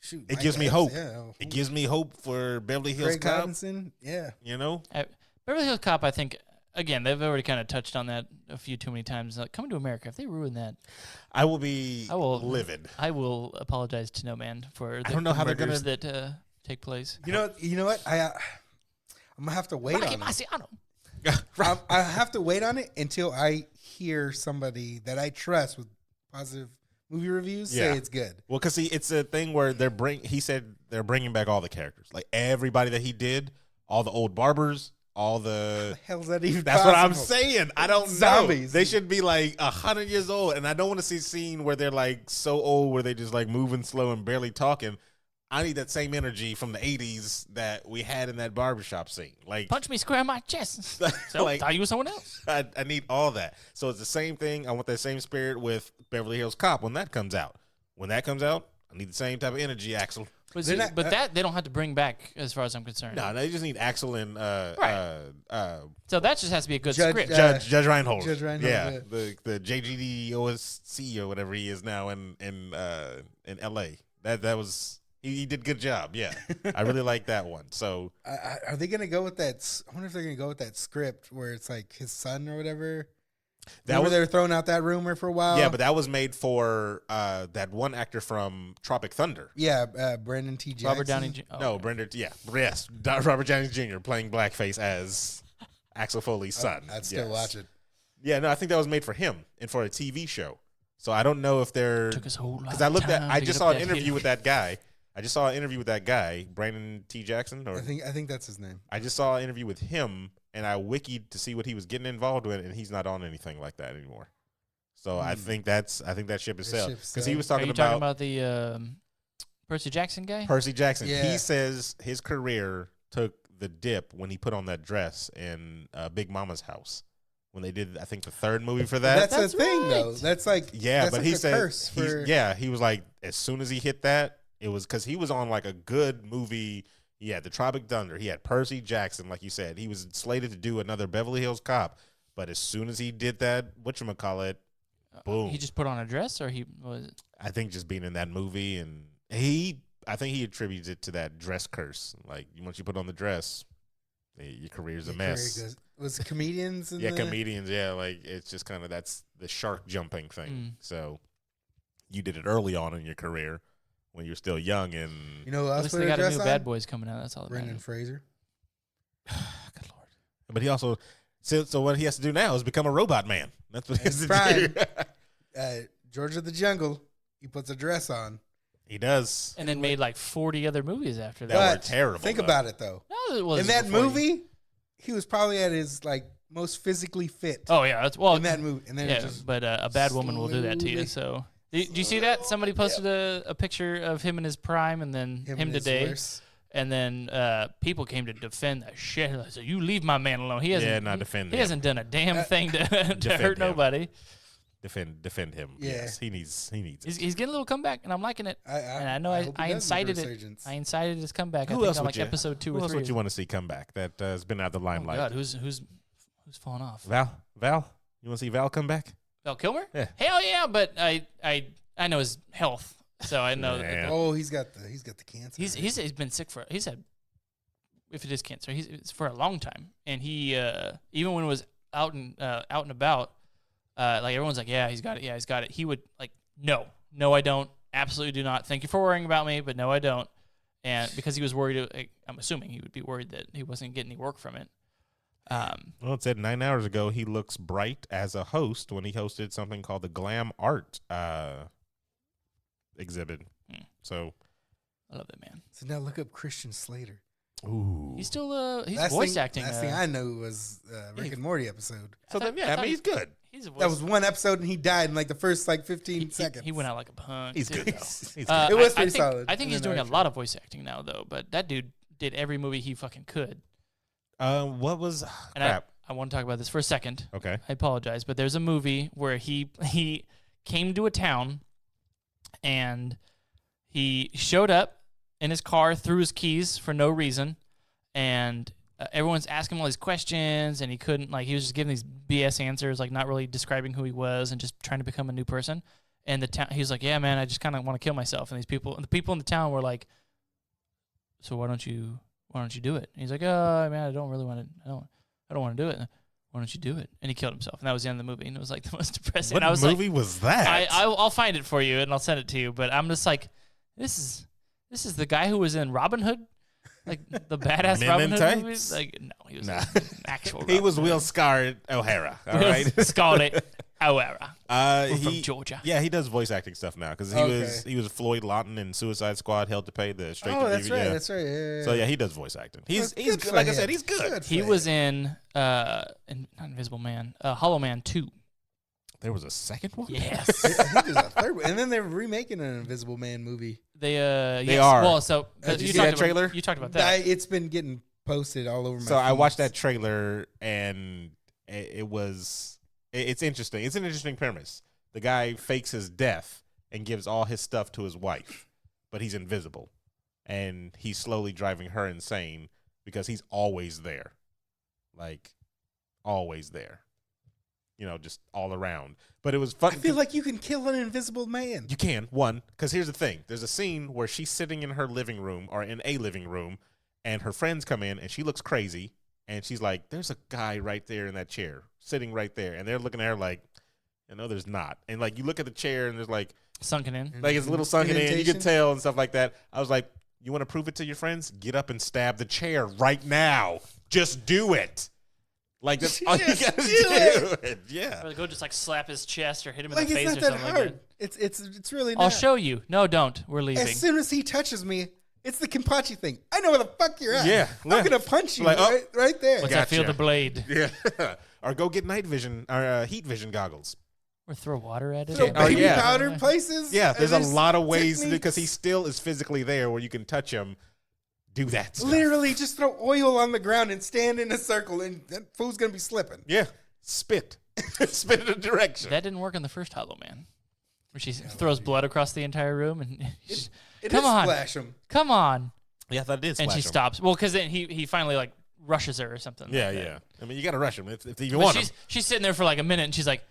Shoot, it gives me hope. Yeah. It gives me hope for Beverly Hills Cop. Robinson, yeah. Beverly Hills Cop, I think, again, they've already kind of touched on that a few too many times. Coming to America, if they ruin that, I will livid. I will apologize to no man for the murders that take place. You know what? I'm gonna have to wait on it. I have to wait on it until I hear somebody that I trust with positive movie reviews say it's good. Well, because it's a thing where he said they're bringing back all the characters, like everybody that he did, all the old barbers, all the. What the hell's that even? That's possible? what I'm saying. I don't Zombies. know. They should be like 100 years old, and I don't want to see a scene where they're like so old where they just like moving slow and barely talking. I need that same energy from the 80s that we had in that barbershop scene. Like punch me square in my chest. So like, thought you were someone else. I need all that. So it's the same thing. I want that same spirit with Beverly Hills Cop when that comes out. When that comes out, I need the same type of energy, Axel. But that they don't have to bring back, as far as I'm concerned. No, they just need Axel and so that just has to be a good script. Judge Reinhold. Judge Reinhold. Yeah, the JGDOSC or whatever he is now in L.A. That was. He did a good job, yeah. I really like that one. So, are they gonna go with that? I wonder if they're gonna go with that script where it's like his son or whatever. They were throwing out that rumor for a while. Yeah, but that was made for that one actor from Tropic Thunder. Yeah, Brendan T. Jackson. Robert Downey Jr. No, Brendan. Yeah, yes, Robert Downey Jr. playing blackface as Axel Foley's son. I'd still watch it. Yeah, no, I think that was made for him and for a TV show. So I don't know if they're took his whole life. Because I just saw an interview with that guy. Brandon T. Jackson. Or I think that's his name. I just saw an interview with him, and I wikied to see what he was getting involved with, and he's not on anything like that anymore. So I think that ship is sailed because he was talking about the Percy Jackson guy? Percy Jackson. Yeah. He says his career took the dip when he put on that dress in Big Mama's house. When they did, I think, the third movie for that. That's the thing, though. That's like, yeah, that's but like he a said, curse for... he was like, as soon as he hit that, it was because he was on like a good movie. He had the Tropic Thunder. He had Percy Jackson, like you said. He was slated to do another Beverly Hills Cop, but as soon as he did that, whatchamacallit, boom. He just put on a dress, or he was? I think just being in that movie, and I think he attributes it to that dress curse. Like once you put on the dress, your career's a mess. Was comedians? Comedians. Yeah, like it's just kind of that's the shark jumping thing. So you did it early on in your career when you're still young, and you know, at least they got a new Bad Boys coming out. That's all. Brendan Fraser. Good Lord! But he also so what he has to do now is become a robot man. That's what he has to do. George of the Jungle. He puts a dress on. He does, and then made like 40 other movies after that. That were terrible. Think about it though. No, it wasn't in that movie, he was probably at his like most physically fit. Oh yeah, that's in that movie. And then yeah, but a bad woman will do that to you. So, do you see that? Somebody posted a picture of him in his prime, and then him today, and then people came to defend the shit. I said, "You leave my man alone. He hasn't. not defend. He hasn't done a damn thing to hurt nobody." Defend him. Yeah. Yes, he needs. He's getting a little comeback, and I'm liking it. And I know I incited it. I incited his comeback. Who I else think on would like episode 2 or 3. Who else would you want to see come back that has been out of the limelight? Oh God, who's falling off? Val, you want to see Val come back? Val Kilmer? Yeah. Hell yeah, but I know his health, so I know. Yeah. He's got the cancer. He's been sick he's had, if it is cancer, it's for a long time, and he even when it was out and about. Like everyone's like, yeah, he's got it. He would like, no, I don't. Absolutely do not. Thank you for worrying about me, but no, I don't. And because he was worried, I'm assuming he would be worried that he wasn't getting any work from it. Well, it said 9 hours ago he looks bright as a host when he hosted something called the Glam Art exhibit. So I love that man. So now look up Christian Slater. Ooh, he's still he's voice acting. Last thing I know was Rick and Morty episode. So then, I mean, he's good. That was one episode, and he died in like the first 15 seconds. He went out like a punk. He's too. good. It was pretty solid. I think he's doing a lot of voice acting now, though. But that dude did every movie he fucking could. What was? And I want to talk about this for a second. Okay. I apologize, but there's a movie where he came to a town, and he showed up in his car, threw his keys for no reason, and everyone's asking him all these questions, and he couldn't, he was just giving these BS answers, not really describing who he was and just trying to become a new person. And he was like, yeah, man, I just kind of want to kill myself. And the people in the town were like, so why don't you do it? And he's like, oh, man, I don't really want to, I don't want to do it. Why don't you do it? And he killed himself. And that was the end of the movie. And it was like the most depressing. What movie was that? I'll find it for you and I'll send it to you. But I'm just like, this is the guy who was in Robin Hood. Like the badass Robin Hood movies? No, he was an actual Robin He was Hood. Will Scarlett O'Hara, all right? Scarlett O'Hara. From Georgia. Yeah, he does voice acting stuff now because he was Floyd Lawton in Suicide Squad, Held to Pay, the straight to DVD. That's right. That's right. Yeah. So yeah, he does voice acting. He's good. for Like I him. said, he's good. He was in not Invisible Man, Hollow Man 2. There was a second one? Yes. I think there's a third one. And then they're remaking an Invisible Man movie. They are. Well, so did you see that trailer? You talked about that. It's been getting posted all over my So I feeds. watched that trailer and it's interesting. It's an interesting premise. The guy fakes his death and gives all his stuff to his wife, but he's invisible. And he's slowly driving her insane because he's always there. Always there. Just all around. But it was fun. I feel like you can kill an invisible man. You can, one, because here's the thing. There's a scene where she's sitting in her living room or in a living room, and her friends come in, and she looks crazy, and she's like, there's a guy right there in that chair, sitting right there. And they're looking at her like, no, there's not. And, you look at the chair, and there's, sunken in. it's a little sunken in. You can tell and stuff like that. I was like, you want to prove it to your friends? Get up and stab the chair right now. Just do it. That's all you gotta do. Yeah. Or go just slap his chest or hit him in the It's face not or that something hard. like that. It's really not. I'll show you. No, don't. We're leaving. As soon as he touches me, it's the Kenpachi thing. I know where the fuck you're at. Yeah. I'm going to punch you right there. Once I feel the blade. Yeah. Or go get night vision or heat vision goggles. Or throw water at it. Throw Oh, baby yeah. powder places. Yeah, there's a lot of ways techniques. because he still is physically there where you can touch him. Do that stuff. Literally just throw oil on the ground and stand in a circle, and that food's gonna be slipping. Yeah, spit. Spit in a direction. That didn't work on the first Hollow Man, where she throws blood across the entire room and It come did on, splash him. come on, Yeah, I thought it did. and she splash him. stops. Well, because then he finally like rushes her or something. Yeah, like that. yeah. I mean, you got to rush him if you But want him. she's sitting there for like a minute, and she's like,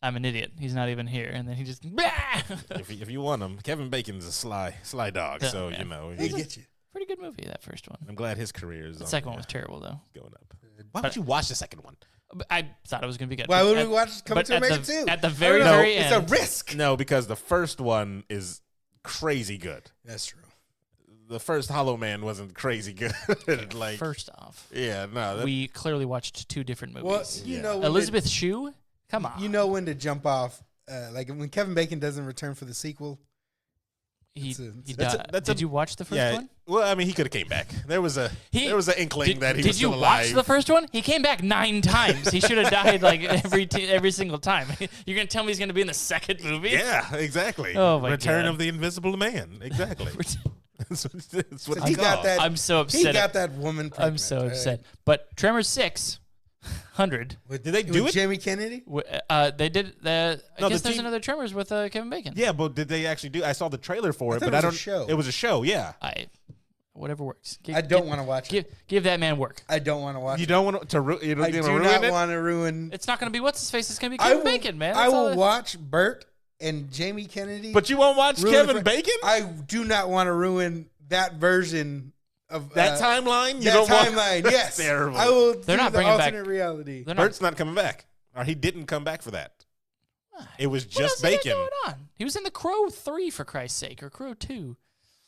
"I'm an idiot. He's not even here." And then he just, If you want him, Kevin Bacon's a sly dog, Yeah, so man. you know. They get you. pretty good movie. That first one. I'm glad his career is. The second one was terrible though. going up. Why would you watch the second one? But I thought it was gonna be good. Why would we At- watch Coming but to at America the- 2? at the I very, don't know. very It's end. a risk. No, because the first one is crazy good. That's true. The first Hollow Man wasn't crazy good. like, First off, yeah, no. That, we clearly watched two different Well, movies. you Yeah. know, when Elizabeth Shue, come on. you know when to jump off. Like when Kevin Bacon doesn't return for the sequel. he that's died. that's Did a- you watch the first yeah. one? Well, I meave he could have came back. There was an inkling that he did was still you alive. watch the first one? He came back 9 times. He should have died like every single time. You're gonna tell me he's gonna be in the second movie? Yeah, exactly. Oh, my Return God. of the Invisible Man. Exactly. that's what So it's he got called. that. I'm so He upset. got that woman. Pregnant, I'm so right? upset. But Tremors 600. With, Did they do with it? Jamie Kennedy? They did. I No, guess the there's team- another Tremors with Kevin Bacon. Yeah, but did they actually do? I saw the trailer for it, thought but it I was a don't. show. It was a show. Yeah. Whatever works. I don't want to watch it. Give that man work. I don't want to watch You it. don't want to. You don't I want do to ruin not it. want to ruin. It's not going to be what's his face. It's going to be I Kevin will, Bacon, man. I That's all will that- watch Bert and Jamie Kennedy. But you won't watch ruin Kevin the Bacon. I do not want to ruin that version of That timeline. You That don't want. timeline. Yes, terrible. I will. They're do not the bringing back- alternate reality. They're not- Bert's not coming back, or he didn't come back for that. It was What just else he got Bacon. going on? He was in the Crow 3 for Christ's sake, or Crow 2.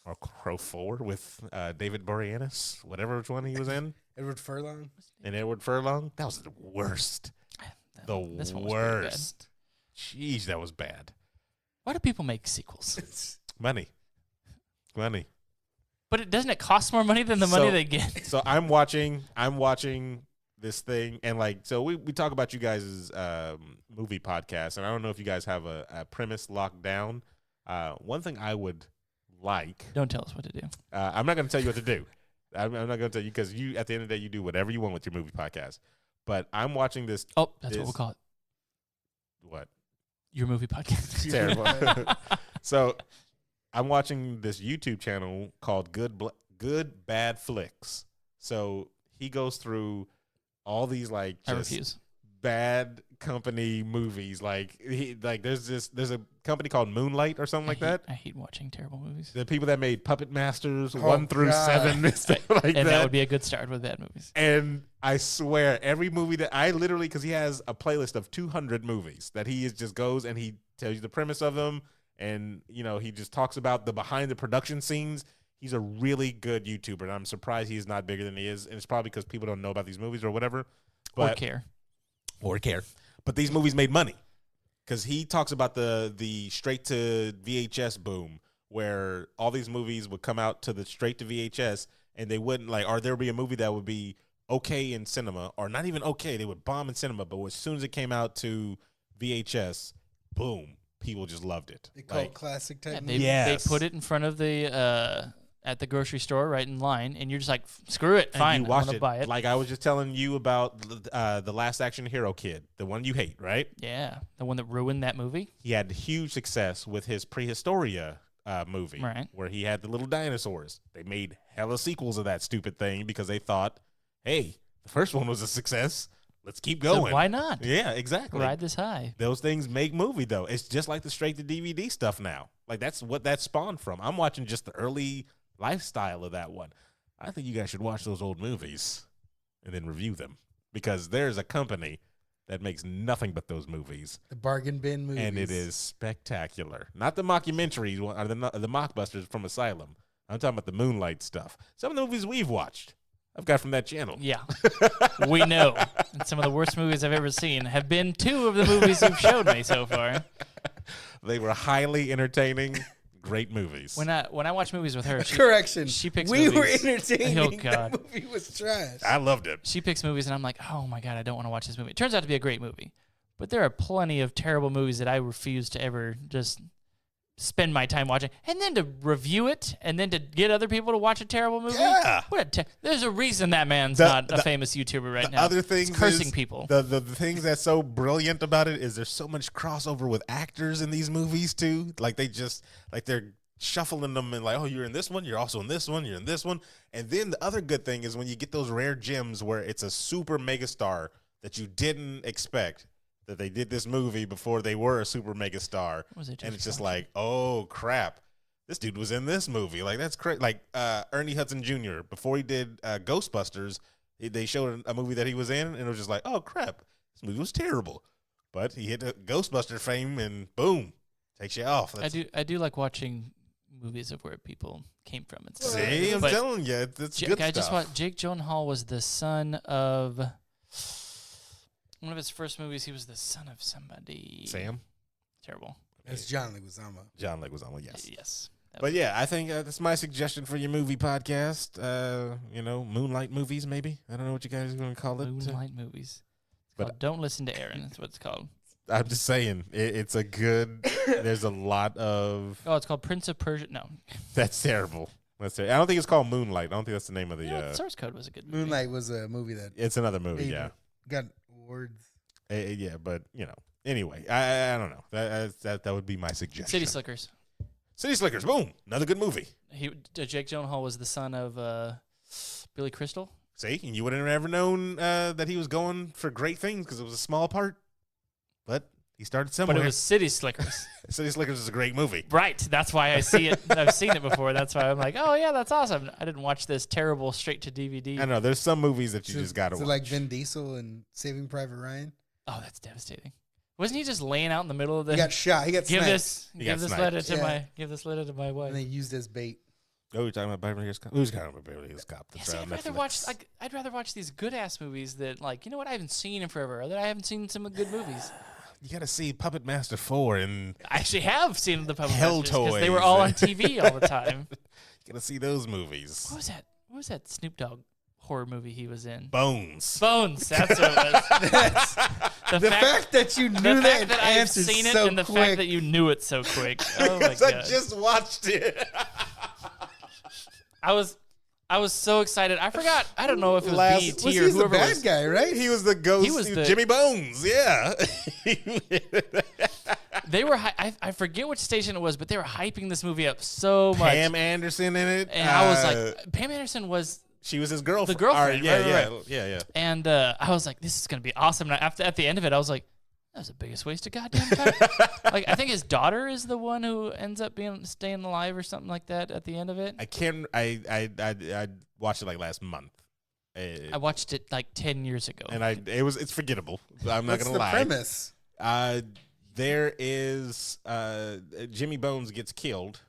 Or Crow 4 with David Boreanaz, whatever which one he was in, Edward Furlong. and Edward Furlong. That was the worst. This The one was pretty bad. worst. Jeez, that was bad. Why do people make sequels? Money. But doesn't it cost more money than the money So- they get? So I'm watching this thing, and like, so we talk about you guys' movie podcast, and I don't know if you guys have a premise locked down. One thing I would like, Don't tell us what to do. I'm not going to tell you what to do. I'm not going to tell you because you, at the end of the day, you do whatever you want with your movie podcast. But I'm watching this. Oh, that's what This- we call it. What? Your movie podcast. Terrible. So I'm watching this YouTube channel called Good Bad Flicks. So he goes through all these like I just refuse. bad company movies. Like there's a company called Moonlight or something like that. I hate watching terrible movies. The people that made Puppet Masters Oh, 1 through God. 7 and stuff like And that that. would be a good start with bad movies. And I swear, every movie that I literally, because he has a playlist of 200 movies that he just goes and he tells you the premise of them, and you know he just talks about the behind the production scenes. He's a really good YouTuber, and I'm surprised he's not bigger than he is. And it's probably because people don't know about these movies or whatever, Or care. But these movies made money because he talks about the straight to VHS boom, where all these movies would come out to the straight to VHS, and they wouldn't or there would be a movie that would be okay in cinema, or not even okay, they would bomb in cinema, but as soon as it came out to VHS, boom, people just loved it. They call it classic type. They, movie. Yes. they put it in front of the at the grocery store right in line, and you're just like, screw it, And fine, you I'm watched gonna it. buy it. Like I was just telling you about the Last Action Hero kid, the one you hate, right? Yeah, the one that ruined that movie. He had huge success with his Prehistoria movie, Right. where he had the little dinosaurs. They made hella sequels of that stupid thing because they thought, hey, the first one was a success. Let's keep So going. why not? Yeah, exactly. Ride this high. Those things make movie, though. It's just like the straight to DVD stuff now. Like that's what that spawned from. I'm watching just the early lifestyle of that one. I think you guys should watch those old movies and then review them, because there's a company that makes nothing but those movies. The bargain bin movies. And it is spectacular. Not the mockumentaries or the mockbusters from Asylum. I'm talking about the Moonlight stuff. Some of the movies we've watched, I've got from that channel. Yeah, we know. And some of the worst movies I've ever seen have been 2 of the movies you've showed me so far. They were highly entertaining, great movies. When I watch movies with her, Correction. she picks We were movies. entertaining. Oh, God. That movie was trash. I loved it. She picks movies, and I'm like, oh my God, I don't want to watch this movie. It turns out to be a great movie. But there are plenty of terrible movies that I refuse to ever just spend my time watching, and then to review it, and then to get other people to watch a terrible movie. Yeah. There's a reason that man's not a famous YouTuber right now. Other things He's cursing people. The things that's so brilliant about it is there's so much crossover with actors in these movies too. Like they're shuffling them and like, oh, you're in this one, you're also in this one, you're in this one. And then the other good thing is when you get those rare gems where it's a super mega star that you didn't expect, that they did this movie before they were a super mega star. And it's just like, oh crap, this dude was in this movie. Like, that's crazy. Like Ernie Hudson Jr., before he did Ghostbusters, they showed a movie that he was in, and it was just like, oh crap, this movie was terrible. But he hit Ghostbuster fame, and boom, takes you off. I do like watching movies of where people came from and stuff. See, I'm telling you, it's good stuff. I just watched Jake Gyllenhaal was the son of one of his first movies. He was the son of somebody. Sam? Terrible. It's John Leguizamo. John Leguizamo, yes. Yes. But yeah, I think that's my suggestion for your movie podcast. Moonlight movies, maybe. I don't know what you guys are going to call it. Moonlight movies. But Don't Listen to Aaron. That's what it's called. I'm just saying, it's a good. There's a lot of. Oh, it's called Prince of Persia. No, that's terrible. I don't think it's called Moonlight. I don't think that's the name of the. Source Code was a good movie. Moonlight was a movie that. It's another movie. Yeah. Got awards. Yeah, but anyway, I don't know. That would be my suggestion. City Slickers. City Slickers. Boom. Another good movie. Jake Gyllenhaal was the son of Billy Crystal. See, and you would have never known that he was going for great things because it was a small part. But he started somewhere. But it was City Slickers. City Slickers is a great movie. Right. That's why I see it. I've seen it before. That's why I'm like, oh, yeah, that's awesome. I didn't watch this terrible straight to DVD. I know. There's some movies that you just got to watch. Like Vin Diesel and Saving Private Ryan? Oh, that's devastating. Wasn't he just laying out in the middle of the... He got shot. He got sniped. Give this letter to my wife. And they used as bait. Oh, you're talking about Beverly Hills Cop? Who's talking about Beverly Hills Cop? I'd rather watch these good-ass movies that, like, you know what, I haven't seen in forever, or that I haven't seen some good movies. You got to see Puppet Master 4 and... I actually have seen the Puppet Hell Masters Toys. because they were all on TV all the time. You got to see those movies. What was that Snoop Dogg horror movie he was in? Bones. That's what it was. The fact that you knew that and I've answered seen it so and the quick. fact that you knew it so quick. Oh, my God. I just watched it. I was so excited. I forgot. I don't know if it was BET Was or he whoever the bad was. guy, right? He was the ghost. He was Jimmy Bones. Yeah. They were. I forget which station it was, but they were hyping this movie up so much. Pam Anderson in it. And I was like, Pam Anderson was. She was his girlfriend. The girlfriend. Yeah. And I was like, this is gonna be awesome. And at the end of it, I was like, that was the biggest waste of goddamn time. Like, I think his daughter is the one who ends up staying alive or something like that at the end of it. I watched it like last month. I watched it like 10 years ago. And it's forgettable. I'm not gonna lie. What's the premise? There is Jimmy Bones gets killed.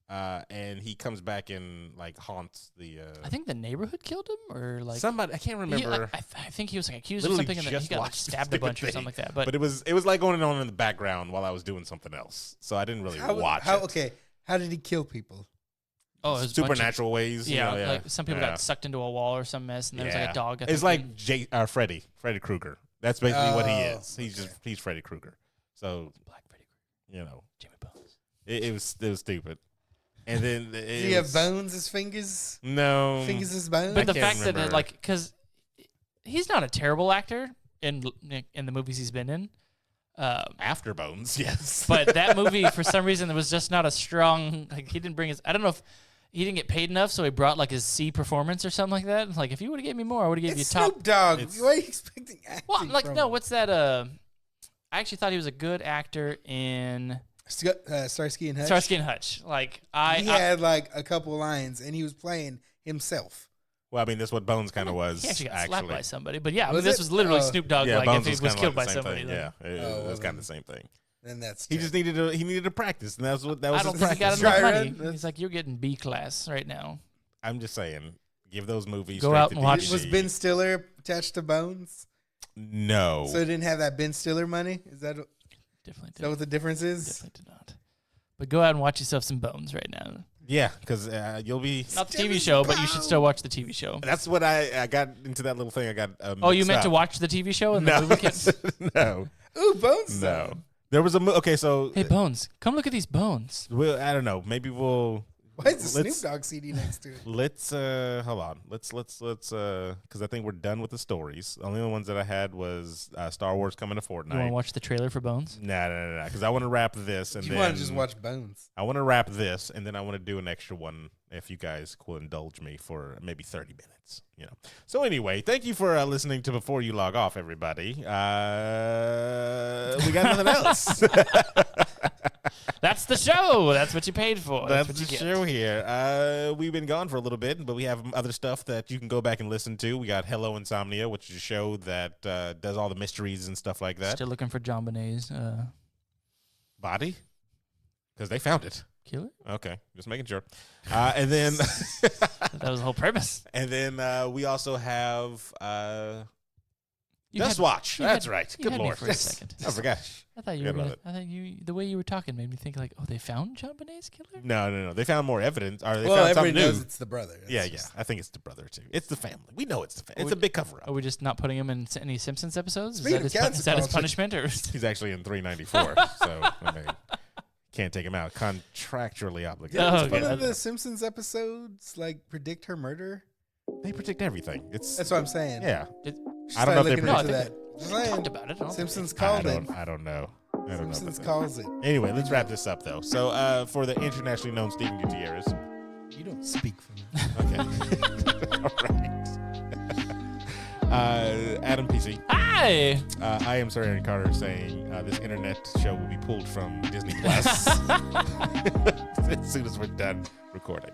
And he comes back and like haunts the. I think the neighborhood killed him, or like somebody. I can't remember. I think he was like accused of something, and then he got like stabbed a bunch or something like that. But it was like going on in the background while I was doing something else, so I didn't really watch it. Okay, how did he kill people? Oh, it was supernatural ways. Yeah, like some people got sucked into a wall or some mess, and there was like a dog. It's like Freddy Krueger. That's basically what he is. He's Freddy Krueger. So Black Freddy Krueger. Jimmy Bones. It was stupid. And then did he have bones as fingers? No, fingers as bones. But the fact that because he's not a terrible actor in the movies he's been in. After Bones, yes. But that movie, for some reason, it was just not a strong. Like, he didn't bring his. I don't know if he didn't get paid enough, so he brought like his C performance or something like that. Like, if you would have gave me more, I would have gave you top. Snoop Dogg. What are you expecting? Well, like no, what's that? I actually thought he was a good actor in. Starsky and Hutch. Starsky and Hutch. Like he had like a couple lines, and he was playing himself. Well, I mean, that's what Bones kind of was. He actually got slapped by somebody, but yeah, this was literally Snoop Dogg. Yeah, like Bones if he was killed by somebody. Yeah, it was kind of the same thing. Then that's he just needed to practice, and that was I don't his think he got practice. enough money. He's like, you're getting B class right now. I'm just saying, give those movies. Go out and watch. Was Ben Stiller attached to Bones? No. So it didn't have that Ben Stiller money. Is that definitely? Is that what the difference is? Definitely did not. But go out and watch yourself some Bones right now. Yeah, because you'll be not the TV show, but you should still watch the TV show. That's what I got into that little thing. I got. You meant to watch the TV show and the movie? No. Ooh, Bones. No. There was a okay, so Hey, Bones, come look at these bones. I don't know. Maybe we'll. Why is the Snoop Dogg CD next to it? Let's hold on. Let's because I think we're done with the stories. The only ones that I had was Star Wars coming to Fortnite. You want to watch the trailer for Bones? Nah. Because I want to wrap this and You then want to just watch Bones? I want to wrap this and then I want to do an extra one if you guys will indulge me for maybe 30 minutes. You know. So anyway, thank you for listening to Before You Log Off, everybody. We got nothing else. That's the show. That's what you paid for. That's what the you get. show here. We've been gone for a little bit, but we have other stuff that you can go back and listen to. We got Hello Insomnia, which is a show that does all the mysteries and stuff like that. Still looking for John Bonet's Body? Because they found it. killer. Okay, just making sure. And then That was the whole premise. and then we also have You Dust had- Watch. you That's had- right. you Good had me Lord. for a second. I forgot. I thought you Forgot were. about Gonna, I think you. The way you were talking made me think like, oh, they found John Bonet's killer. No. They found more evidence. Or they Well, found everybody something new. knows it's the brother. It's Yeah. just- I think it's the brother too. It's the family. We know it's the family. Are It's we- a big cover Are up. we just not putting him in any Simpsons episodes? Speaking of Is cancer that his culture- punishment, or He's actually in 394, so I mean, can't take him out. Contractually obligated. Oh, Did okay. one of the Simpsons episodes like predict her murder? They predict everything. It's That's what I'm saying. yeah. Just I don't know if they looking No, I into think that. Just we saying. talked about it. I don't Simpsons I called it. don't know. I don't know. Simpsons about that. calls it. Anyway, let's wrap this up though. So for the internationally known Stephen Gutierrez. You don't speak for me. Okay. All right. Adam PC. Hi. I am Sir Aaron Carter saying this internet show will be pulled from Disney Plus as soon as we're done recording.